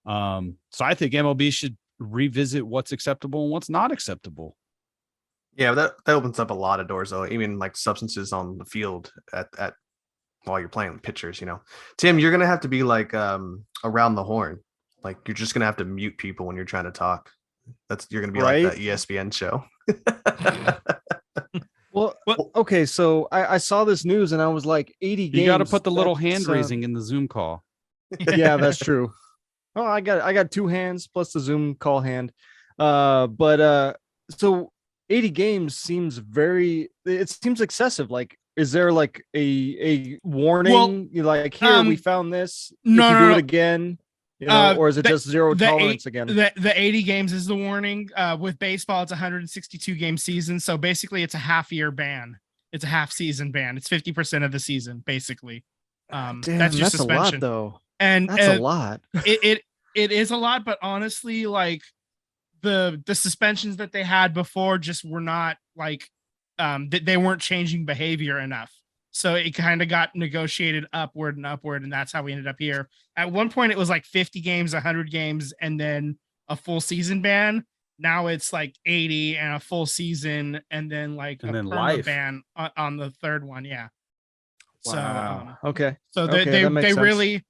So I think MLB should revisit what's acceptable and what's not acceptable. Yeah, that opens up a lot of doors, though. Even like substances on the field at while you're playing with pitchers, Tim, you're gonna have to be like around the horn. Like you're just gonna have to mute people when you're trying to talk. You're gonna be right? Like that ESPN show. Well, okay, so I saw this news and I was like, 80 games. You got to put the little hand raising in the Zoom call. Yeah, that's true. Oh, I got two hands plus the Zoom call hand. But so 80 games seems it seems excessive. Like, is there like a warning? Like, here, we found this. No, do it again. Or is it just zero tolerance again? The 80 games is the warning. With baseball, it's 162 game season. So basically it's a half year ban. It's a half season ban. It's 50% of the season, basically. Damn, that's your suspension. A lot, though. And that's a lot. It is a lot, but honestly, like the suspensions that they had before just were not like they weren't changing behavior enough. So it kind of got negotiated upward, and that's how we ended up here. At one point, it was like 50 games, 100 games, and then a full season ban. Now it's like 80 and a full season, and then like a perma ban on the third one. Yeah. Wow. So okay. So they really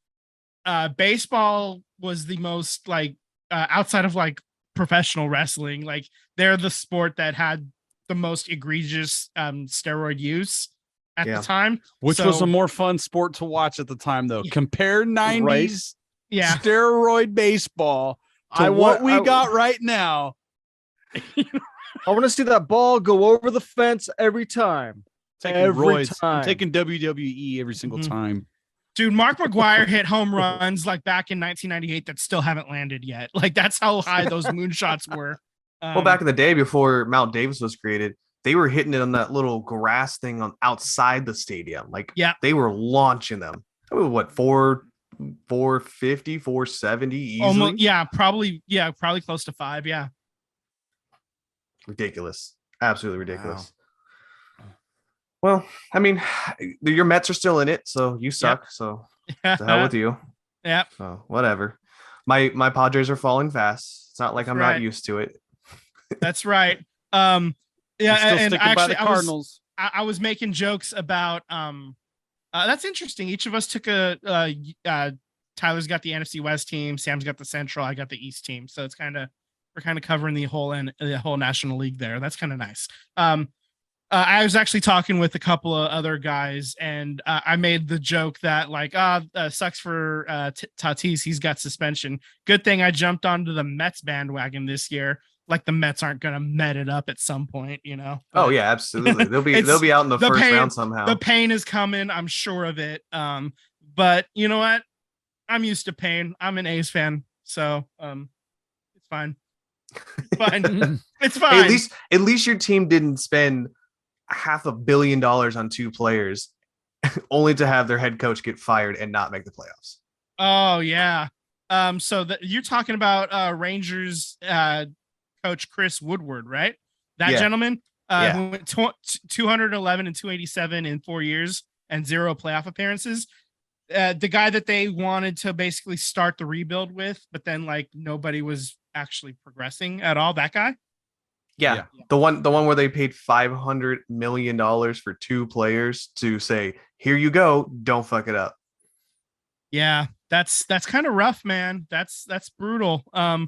baseball was the most like outside of like professional wrestling, like they're the sport that had the most egregious steroid use at the time, which was a more fun sport to watch at the time, though. Compare 90s steroid baseball to what we got right now. I want to see that ball go over the fence every time. I'm taking WWE every single time. Dude, Mark McGwire hit home runs like back in 1998 that still haven't landed yet. Like that's how high those moonshots were. Well, back in the day before Mount Davis was created, they were hitting it on that little grass thing on outside the stadium. Like, they were launching them. What, 450, 470 easily? Almost, probably close to 5. Yeah. Ridiculous. Absolutely ridiculous. Wow. Well, I mean, your Mets are still in it, so you suck. So to hell with you. Yeah. So whatever. My Padres are falling fast. It's not like I'm not used to it. That's right. And actually, Cardinals. I was making jokes about that's interesting. Each of us took Tyler's got the NFC West team, Sam's got the Central, I got the East team. So it's we're kind of covering the whole National League there. That's kind of nice. I was actually talking with a couple of other guys, and I made the joke that like, sucks for Tatis. He's got suspension. Good thing I jumped onto the Mets bandwagon this year. Like the Mets aren't going to Met it up at some point, Oh yeah, absolutely. They'll be out in the first round somehow. The pain is coming. I'm sure of it. But you know what? I'm used to pain. I'm an A's fan, so it's fine. It's fine. It's fine. Hey, at least your team didn't spend $500 million on 2 players, only to have their head coach get fired and not make the playoffs. Oh yeah. So you're talking about Rangers coach Chris Woodward, right? That gentleman who went 211 and 287 in 4 years and 0 playoff appearances. The guy that they wanted to basically start the rebuild with, but then like nobody was actually progressing at all. That guy. Yeah. The one where they paid $500 million for 2 players to say, here you go, don't fuck it up. Yeah, that's kind of rough, man. That's brutal. You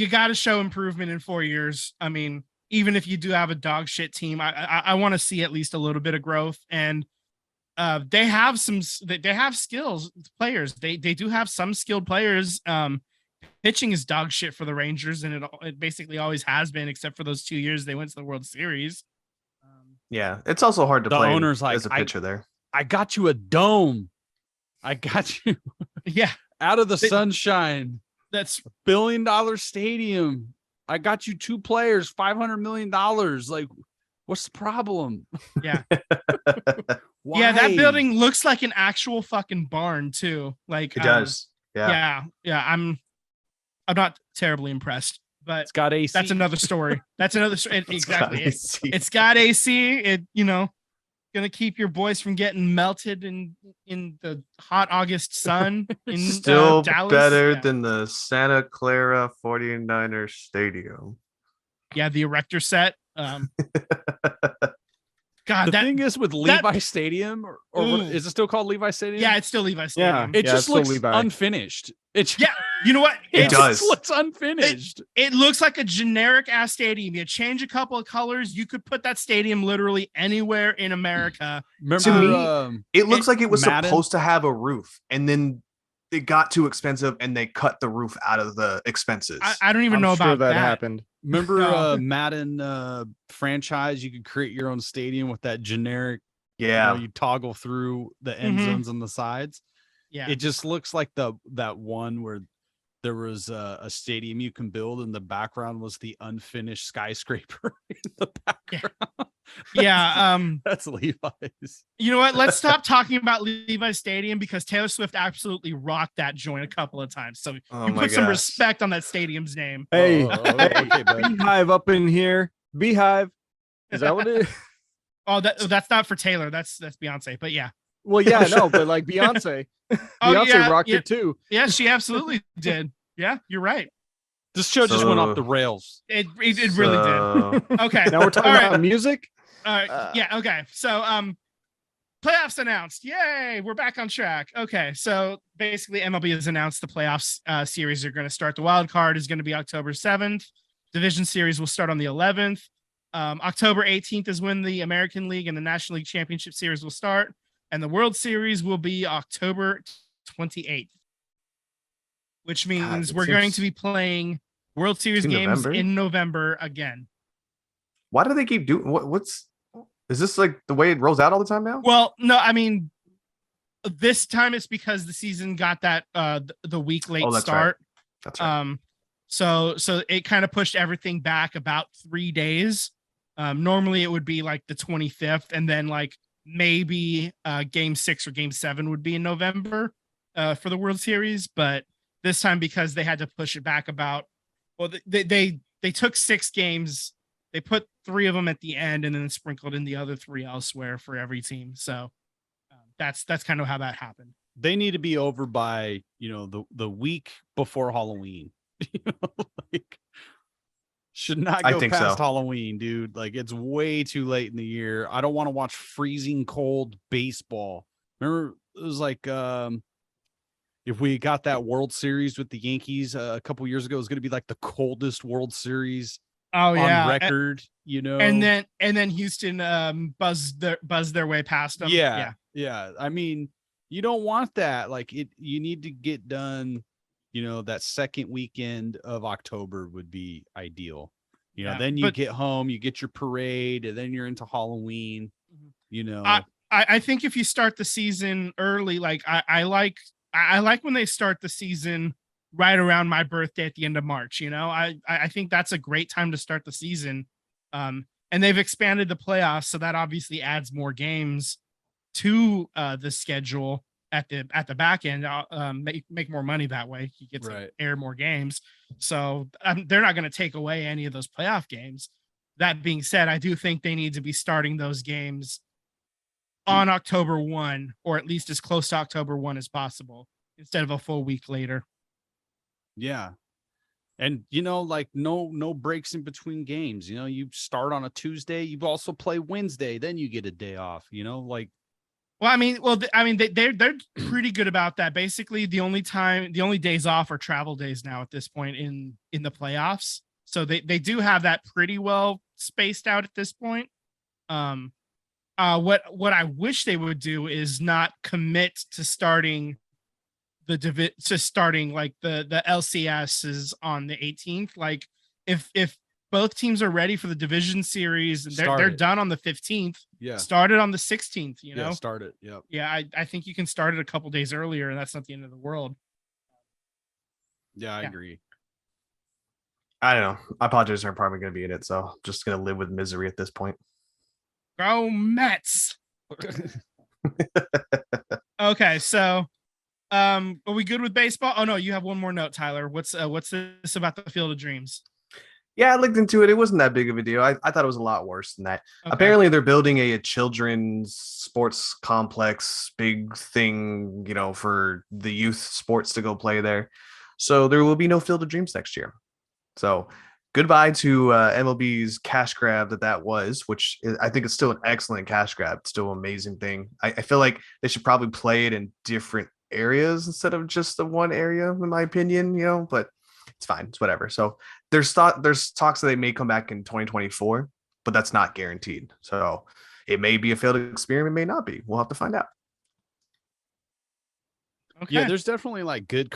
got to show improvement in 4 years. I mean, even if you do have a dog shit team, I want to see at least a little bit of growth. And they have skills players. They do have some skilled players. Pitching is dog shit for the Rangers, and it basically always has been, except for those 2 years they went to the World Series. Yeah, it's also hard to play owner's like, as a pitcher there. I got you a dome. I got you. Yeah, out of the sunshine. That's $1 billion stadium. I got you 2 players, $500 million. Like, what's the problem? Yeah. Yeah, that building looks like an actual fucking barn too. Like it does. Yeah. I'm not terribly impressed, but it's got AC. That's another story. Exactly. It's got AC. It, gonna keep your boys from getting melted in the hot August sun in still Dallas. Better than the Santa Clara 49ers stadium. Yeah, the erector set. God, the thing is with Levi Stadium, or what, is it still called Levi Stadium? Yeah, it's still Levi Stadium. It just looks unfinished. You know what? It does. Just looks unfinished. It looks like a generic ass stadium. You change a couple of colors, you could put that stadium literally anywhere in America. Remember, to me, it looks like it was supposed to have a roof, and then it got too expensive, and they cut the roof out of the expenses. I don't even know about that happened. Remember Madden franchise? You could create your own stadium with that generic. Yeah, you toggle through the end zones on the sides. Yeah, it just looks like that one where there was a stadium you can build, and the background was the unfinished skyscraper in the background. Yeah, that's Levi's. You know what? Let's stop talking about Levi's Stadium because Taylor Swift absolutely rocked that joint a couple of times. So you put some respect on that stadium's name. Hey, Beehive up in here. Beehive. Is that what it is? Oh, that's not for Taylor. That's Beyonce. But yeah. Well, yeah, no, but like Beyonce. Beyonce rocked it too. Yeah, she absolutely did. Yeah, you're right. This show just went off the rails. It really did. Okay. Now we're talking about music. Yeah. Okay. So, playoffs announced. Yay. We're back on track. Okay. So basically MLB has announced the playoffs series are going to start. The wild card is going to be October 7th. Division series will start on the 11th. October 18th is when the American League and the National League Championship Series will start. And the World Series will be October 28th, which means we're going to be playing World Series games in November again. Why do they keep doing is this like the way it rolls out all the time now? Well, no, I mean, this time it's because the season got that the week late start. Right. That's right. So it kind of pushed everything back about 3 days. Normally it would be like the 25th, and then like maybe game 6 or game 7 would be in November for the World Series, but this time because they had to push it back they took 6 games, they put 3 of them at the end and then sprinkled in the other 3 elsewhere for every team. So that's kind of how that happened. They need to be over by the week before Halloween. Like, should not go past Halloween, dude. Like, it's way too late in the year. I don't want to watch freezing cold baseball. Remember, it was like if we got that World Series with the Yankees a couple years ago, it was going to be like the coldest World Series on record. And then Houston buzzed their way past them. Yeah. I mean, you don't want that. Like, you need to get done. That second weekend of October would be ideal. Then you get home, you get your parade, and then you're into Halloween. I think if you start the season early, like I like when they start the season right around my birthday at the end of March. I think that's a great time to start the season. And they've expanded the playoffs, so that obviously adds more games to the schedule at the back end. Make more money that way. You get to air more games, so they're not going to take away any of those playoff games. That being said, I do think they need to be starting those games on October 1, or at least as close to October 1 as possible, instead of a full week later. Yeah. And, like no breaks in between games. You start on a Tuesday, you also play Wednesday, then you get a day off, like. Well, they're pretty good about that. Basically, the only days off are travel days now at this point in the playoffs. So they do have that pretty well spaced out at this point. What I wish they would do is not commit to starting like the LCSs on the 18th. Like if both teams are ready for the division series and they're done on the 15th, start it on the 16th, start it. Yep. Yeah. I think you can start it a couple days earlier, and that's not the end of the world. Yeah, I agree. I don't know. My Padres are probably going to be in it, so I'm just going to live with misery at this point. Go Mets. Okay, so are we good with baseball? Oh no, you have one more note, Tyler. What's this about the Field of Dreams? Yeah, I looked into it. It wasn't that big of a deal. I thought it was a lot worse than that. Okay. Apparently, they're building a children's sports complex, big thing, for the youth sports to go play there. So there will be no Field of Dreams next year. So goodbye to MLB's cash grab that was, which I think is still an excellent cash grab. It's still an amazing thing. I feel like they should probably play it in different areas instead of just the one area, in my opinion, but it's fine. It's whatever. So there's talks that they may come back in 2024, but that's not guaranteed. So it may be a failed experiment, may not be. We'll have to find out. Okay. Yeah, there's definitely like good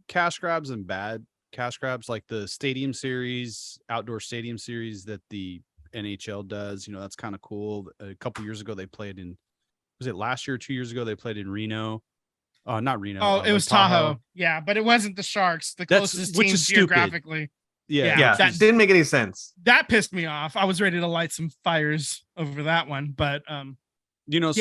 cash grabs and bad cash grabs, like the stadium series, outdoor stadium series that the NHL does. That's kind of cool. A couple years ago, they played was it last year or 2 years ago? They played in Reno. Not Reno. Oh, it was Tahoe. Yeah, but it wasn't the Sharks, the closest team geographically. Yeah, that didn't make any sense. That pissed me off. I was ready to light some fires over that one, but so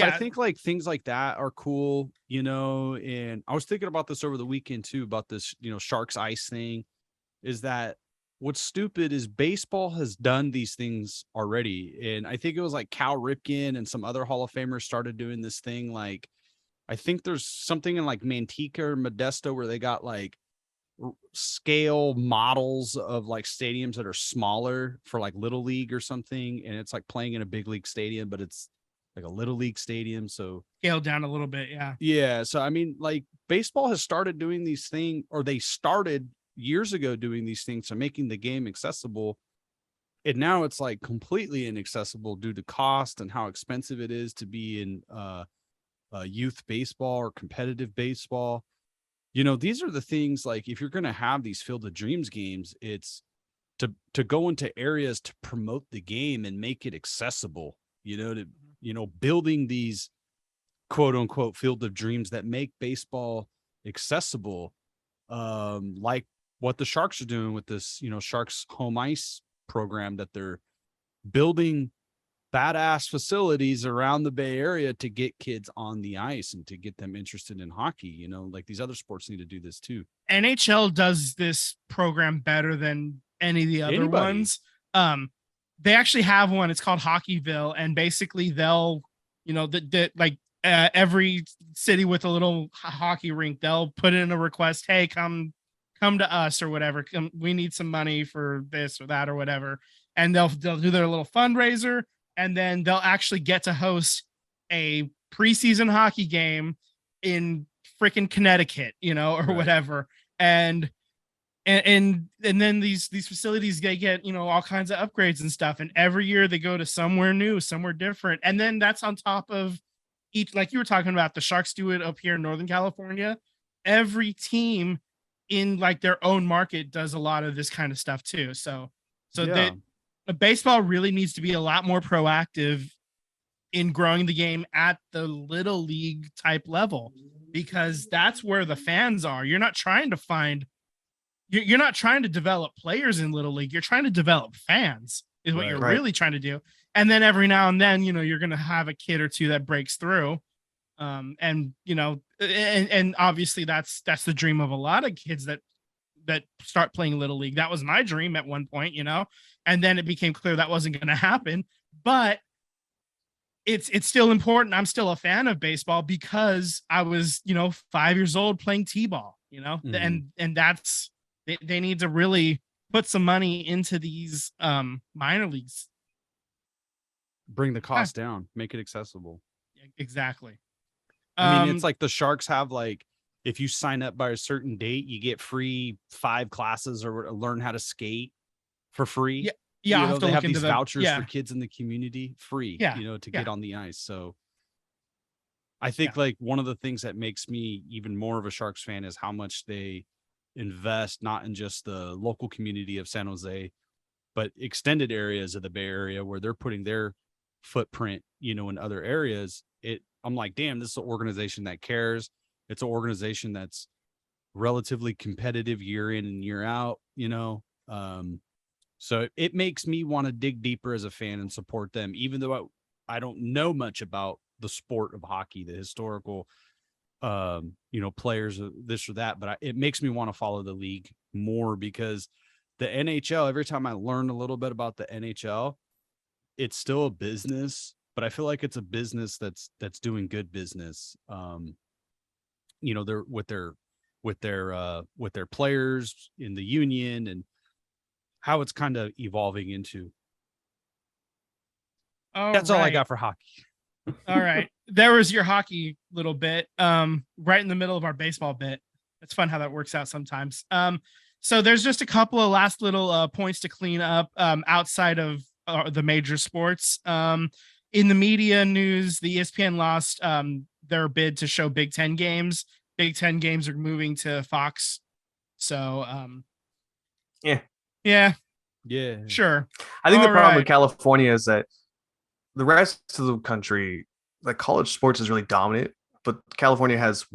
I think like things like that are cool, and I was thinking about this over the weekend too, about this, Sharks ice thing. Is that what's stupid is baseball has done these things already. And I think it was like Cal Ripken and some other Hall of Famers started doing this thing. Like, I think there's something in like Manteca or Modesto where they got like scale models of like stadiums that are smaller for like Little League or something. And it's like playing in a big league stadium, but it's like a Little League stadium. So scaled down a little bit. Yeah. Yeah. So, I mean, like baseball has started doing these things, or they started years ago doing these things to making the game accessible. And now it's like completely inaccessible due to cost and how expensive it is to be in youth baseball or competitive baseball. These are the things, like if you're going to have these Field of Dreams games, it's to go into areas to promote the game and make it accessible, building these quote unquote Field of Dreams that make baseball accessible. Like what the Sharks are doing with this, Sharks home ice program, that they're building badass facilities around the Bay Area to get kids on the ice and to get them interested in hockey. Like these other sports need to do this too. NHL does this program better than any of the other ones. They actually have one. It's called Hockeyville, and basically they'll, every city with a little hockey rink, they'll put in a request. Hey, come to us or whatever. We need some money for this or that or whatever. And they'll do their little fundraiser. And then they'll actually get to host a preseason hockey game in freaking Connecticut, or whatever. And then these facilities, they get, all kinds of upgrades and stuff. And every year they go to somewhere new, somewhere different. And then that's on top of each, like you were talking about, the Sharks do it up here in Northern California. Every team in like their own market does a lot of this kind of stuff too. So baseball really needs to be a lot more proactive in growing the game at the little league type level, because that's where the fans are. You're not trying to develop players in little league. You're trying to develop fans is what you're really trying to do. And then every now and then, you're going to have a kid or two that breaks through. And obviously that's the dream of a lot of kids that start playing little league. That was my dream at one point, and then it became clear that wasn't going to happen, but it's still important. I'm still a fan of baseball because I was, 5 years old playing t-ball, and that's, they need to really put some money into these minor leagues. Bring the cost down, make it accessible. Exactly. I mean, it's like the Sharks have, like, if you sign up by a certain date, you get free 5 classes or learn how to skate for free. Yeah. They have these vouchers for kids in the community free, to get on the ice. So I think like one of the things that makes me even more of a Sharks fan is how much they invest, not in just the local community of San Jose, but extended areas of the Bay Area where they're putting their footprint, in other areas. I'm like, damn, this is an organization that cares. It's an organization that's relatively competitive year in and year out, so it makes me want to dig deeper as a fan and support them, even though I don't know much about the sport of hockey, the historical, players, this or that, but it makes me want to follow the league more, because the NHL, every time I learn a little bit about the NHL, it's still a business, but I feel like it's a business that's doing good business. They're with their players in the union and how it's kind of evolving into. That's all I got for hockey. All right. There was your hockey little bit, right in the middle of our baseball bit. It's fun how that works out sometimes. So there's just a couple of last little points to clean up outside of the major sports. In the media news, the ESPN lost their bid to show Big Ten games. Big Ten games are moving to Fox. So, yeah, sure. I think the problem with California is that the rest of the country, like college sports, is really dominant, but California has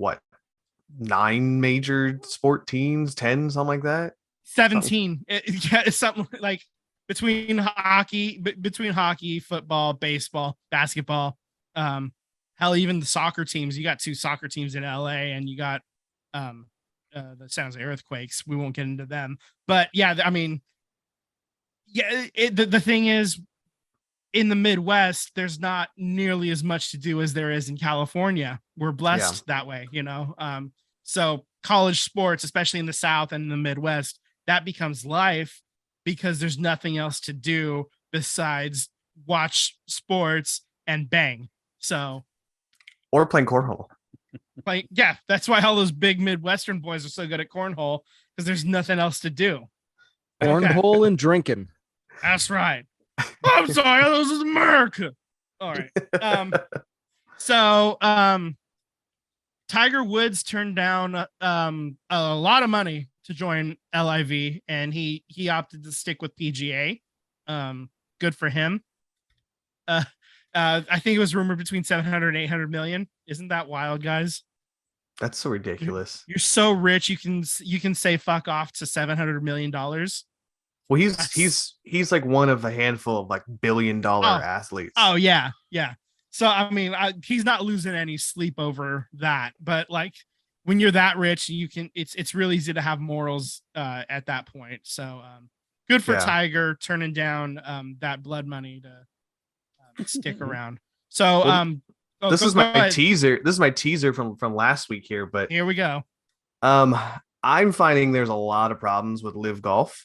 9 major sport teams, 10, something like that. 17. It's something like between hockey, football, baseball, basketball, hell, even the soccer teams. You got 2 soccer teams in LA, and you got the San Jose Earthquakes. We won't get into them, but yeah, I mean, the thing is, in the Midwest, there's not nearly as much to do as there is in California. We're blessed that way, so college sports, especially in the South and in the Midwest, that becomes life because there's nothing else to do besides watch sports and bang. So, or playing cornhole. That's why all those big Midwestern boys are so good at cornhole, because there's nothing else to do. Cornhole and drinking. That's right. I'm sorry, this is America. All right. So Tiger Woods turned down a lot of money to join LIV, and he opted to stick with PGA. Good for him. I think it was rumored between 700 and 800 million. Isn't that wild, guys? That's so ridiculous. You're so rich, you can say fuck off to $700 million. Well, he's like one of a handful of like billion-dollar athletes. Oh yeah. So I mean, he's not losing any sleep over that. But like, when you're that rich, it's really easy to have morals at that point. So good for Tiger turning down that blood money to stick around. So this is my teaser. This is my teaser from last week here. But here we go. I'm finding there's a lot of problems with Live Golf.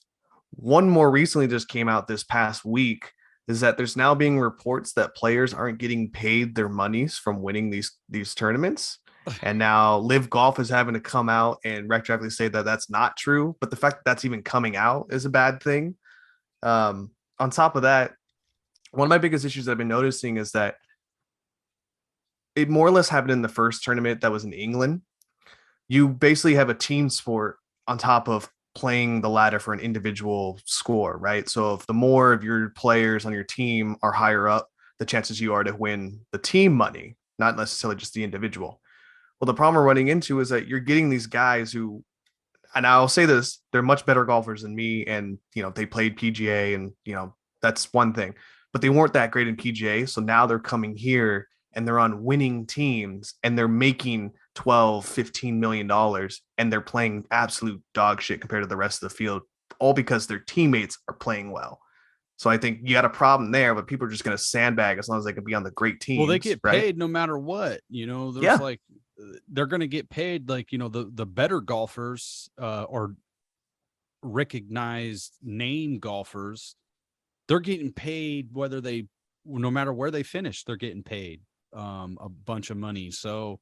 One more recently just came out this past week is that there's now being reports that players aren't getting paid their monies from winning these tournaments. And now Live Golf is having to come out and retroactively say that that's not true. But the fact that that's even coming out is a bad thing. On top of that, one of my biggest issues that I've been noticing is that it more or less happened in the first tournament that was in England. You basically have a team sport on top of playing the ladder for an individual score, right? So if the more of your players on your team are higher up, the chances you are to win the team money, not necessarily just the individual. Well, the problem we're running into is that you're getting these guys who, and I'll say this, they're much better golfers than me. And, they played PGA and, that's one thing, but they weren't that great in PGA. So now they're coming here and they're on winning teams and they're making 12, $15 million and they're playing absolute dog shit compared to the rest of the field, all because their teammates are playing well. So I think you got a problem there, but people are just going to sandbag as long as they can be on the great teams. Well, they get right? paid no matter what, there's like, they're going to get paid like, the better golfers or recognized name golfers, they're getting paid no matter where they finish, they're getting paid a bunch of money. So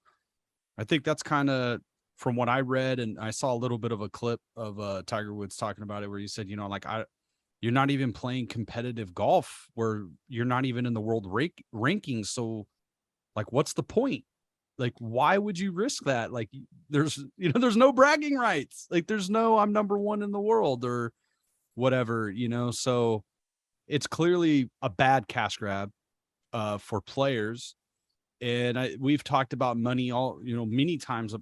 I think that's kind of from what I read, and I saw a little bit of a clip of Tiger Woods talking about it where he said, you're not even playing competitive golf where you're not even in the world rankings. So like, what's the point? Like, why would you risk that? Like there's no bragging rights. Like there's no, I'm number one in the world or whatever, so it's clearly a bad cash grab for players. And we've talked about money many times,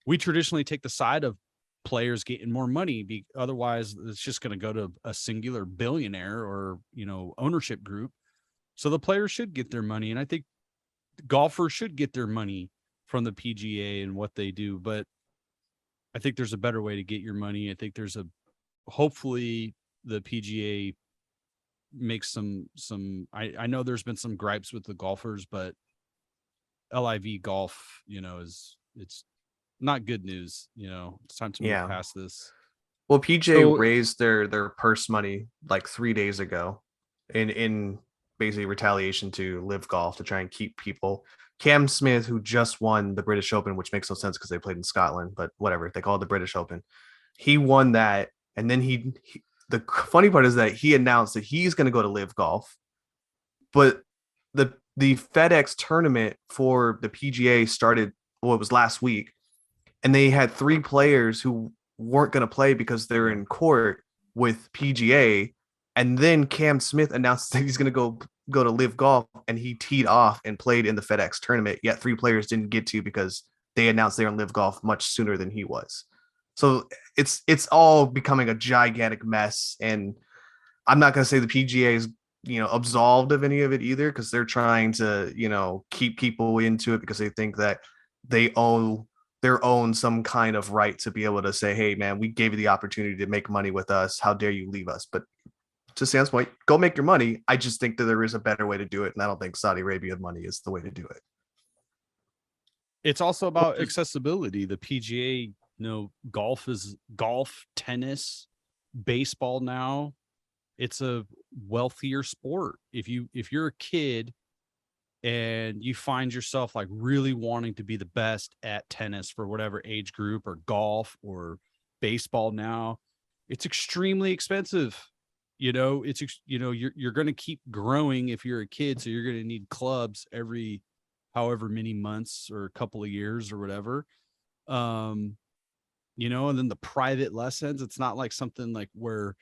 we traditionally take the side of players getting more money. Otherwise it's just going to go to a singular billionaire or, ownership group. So the players should get their money. And I think golfers should get their money from the PGA and what they do. But I think there's a better way to get your money. I think hopefully the PGA makes some, I know there's been some gripes with the golfers, but LIV golf, it's not good news. It's time to move past this. Well, PGA raised their purse money like 3 days ago in basically retaliation to Live Golf to try and keep people. Cam Smith, who just won the British Open, which makes no sense because they played in Scotland, but whatever, they call it the British Open. He won that, and then the funny part is that he announced that he's going to go to Live Golf, but the FedEx tournament for the PGA started, it was last week, and they had 3 players who weren't going to play because they're in court with PGA. And then Cam Smith announced that he's going to go to Live Golf, and he teed off and played in the FedEx tournament. Yet 3 players didn't get to because they announced they were on Live Golf much sooner than he was. So it's all becoming a gigantic mess. And I'm not going to say the PGA is, absolved of any of it either, because they're trying to, keep people into it because they think that they own some kind of right to be able to say, hey, man, we gave you the opportunity to make money with us. How dare you leave us? But to Sam's point, go make your money. I just think that there is a better way to do it. And I don't think Saudi Arabia money is the way to do it. It's also about accessibility. The PGA, golf is golf, tennis, baseball now. It's a wealthier sport. If you're a kid and you find yourself like really wanting to be the best at tennis for whatever age group, or golf or baseball now, it's extremely expensive. You're going to keep growing if you're a kid. So you're going to need clubs every however many months or a couple of years or whatever. And then the private lessons, it's not like something like where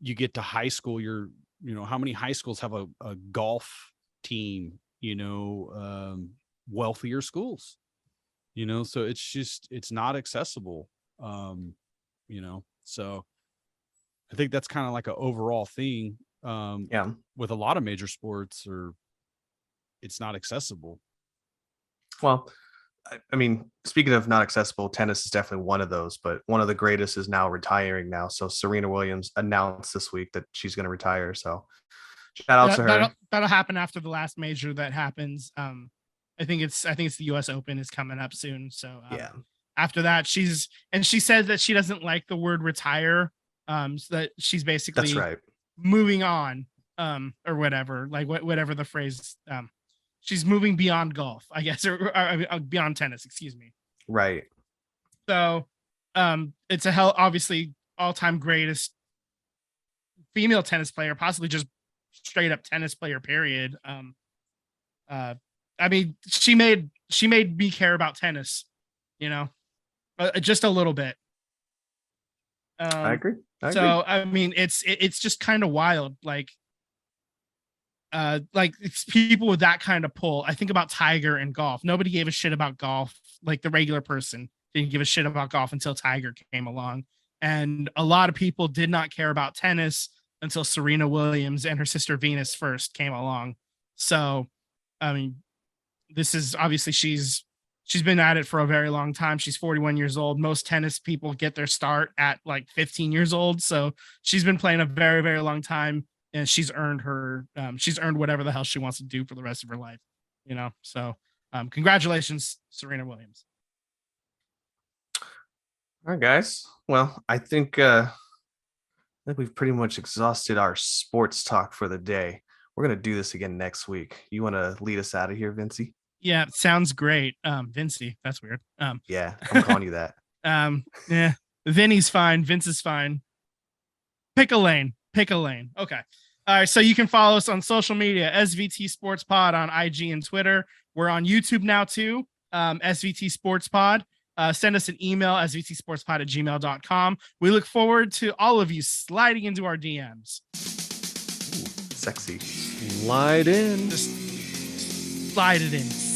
you get to high school, how many high schools have a golf team, wealthier schools, so it's not accessible. So I think that's kind of like an overall thing. With a lot of major sports, or it's not accessible. Well, I mean, speaking of not accessible, tennis is definitely one of those, but one of the greatest is now retiring now. So Serena Williams announced this week that she's going to retire. So shout out to her. That'll happen after the last major that happens. I think it's the US Open is coming up soon. So after that, she says that she doesn't like the word retire. So that she's basically that's right, moving on, or whatever, like whatever the phrase, she's moving beyond golf, I guess, or beyond tennis, excuse me. Right. So, it's obviously all-time greatest female tennis player, possibly just straight up tennis player, period. I mean, she made me care about tennis, just a little bit. I agree. I mean, it's just kind of wild. Like, like it's people with that kind of pull. I think about Tiger and golf. Nobody gave a shit about golf. Like the regular person didn't give a shit about golf until Tiger came along. And a lot of people did not care about tennis until Serena Williams and her sister Venus first came along. So, I mean, this is obviously she's been at it for a very long time. She's 41 years old. Most tennis people get their start at like 15 years old. So she's been playing a very, very long time, and she's earned whatever the hell she wants to do for the rest of her life, you know? So congratulations, Serena Williams. All right, guys. Well, I think we've pretty much exhausted our sports talk for the day. We're going to do this again next week. You want to lead us out of here, Vincey? Yeah, sounds great. Vincey, that's weird. Yeah, I'm calling you that. Yeah, Vinny's fine. Vince is fine. Pick a lane. Okay. All right. So you can follow us on social media, SVT Sports Pod on IG and Twitter. We're on YouTube now too. SVT Sports Pod. Send us an email, svtsportspod@gmail.com. We look forward to all of you sliding into our DMs. Ooh, sexy. Slide in. Just slide it in.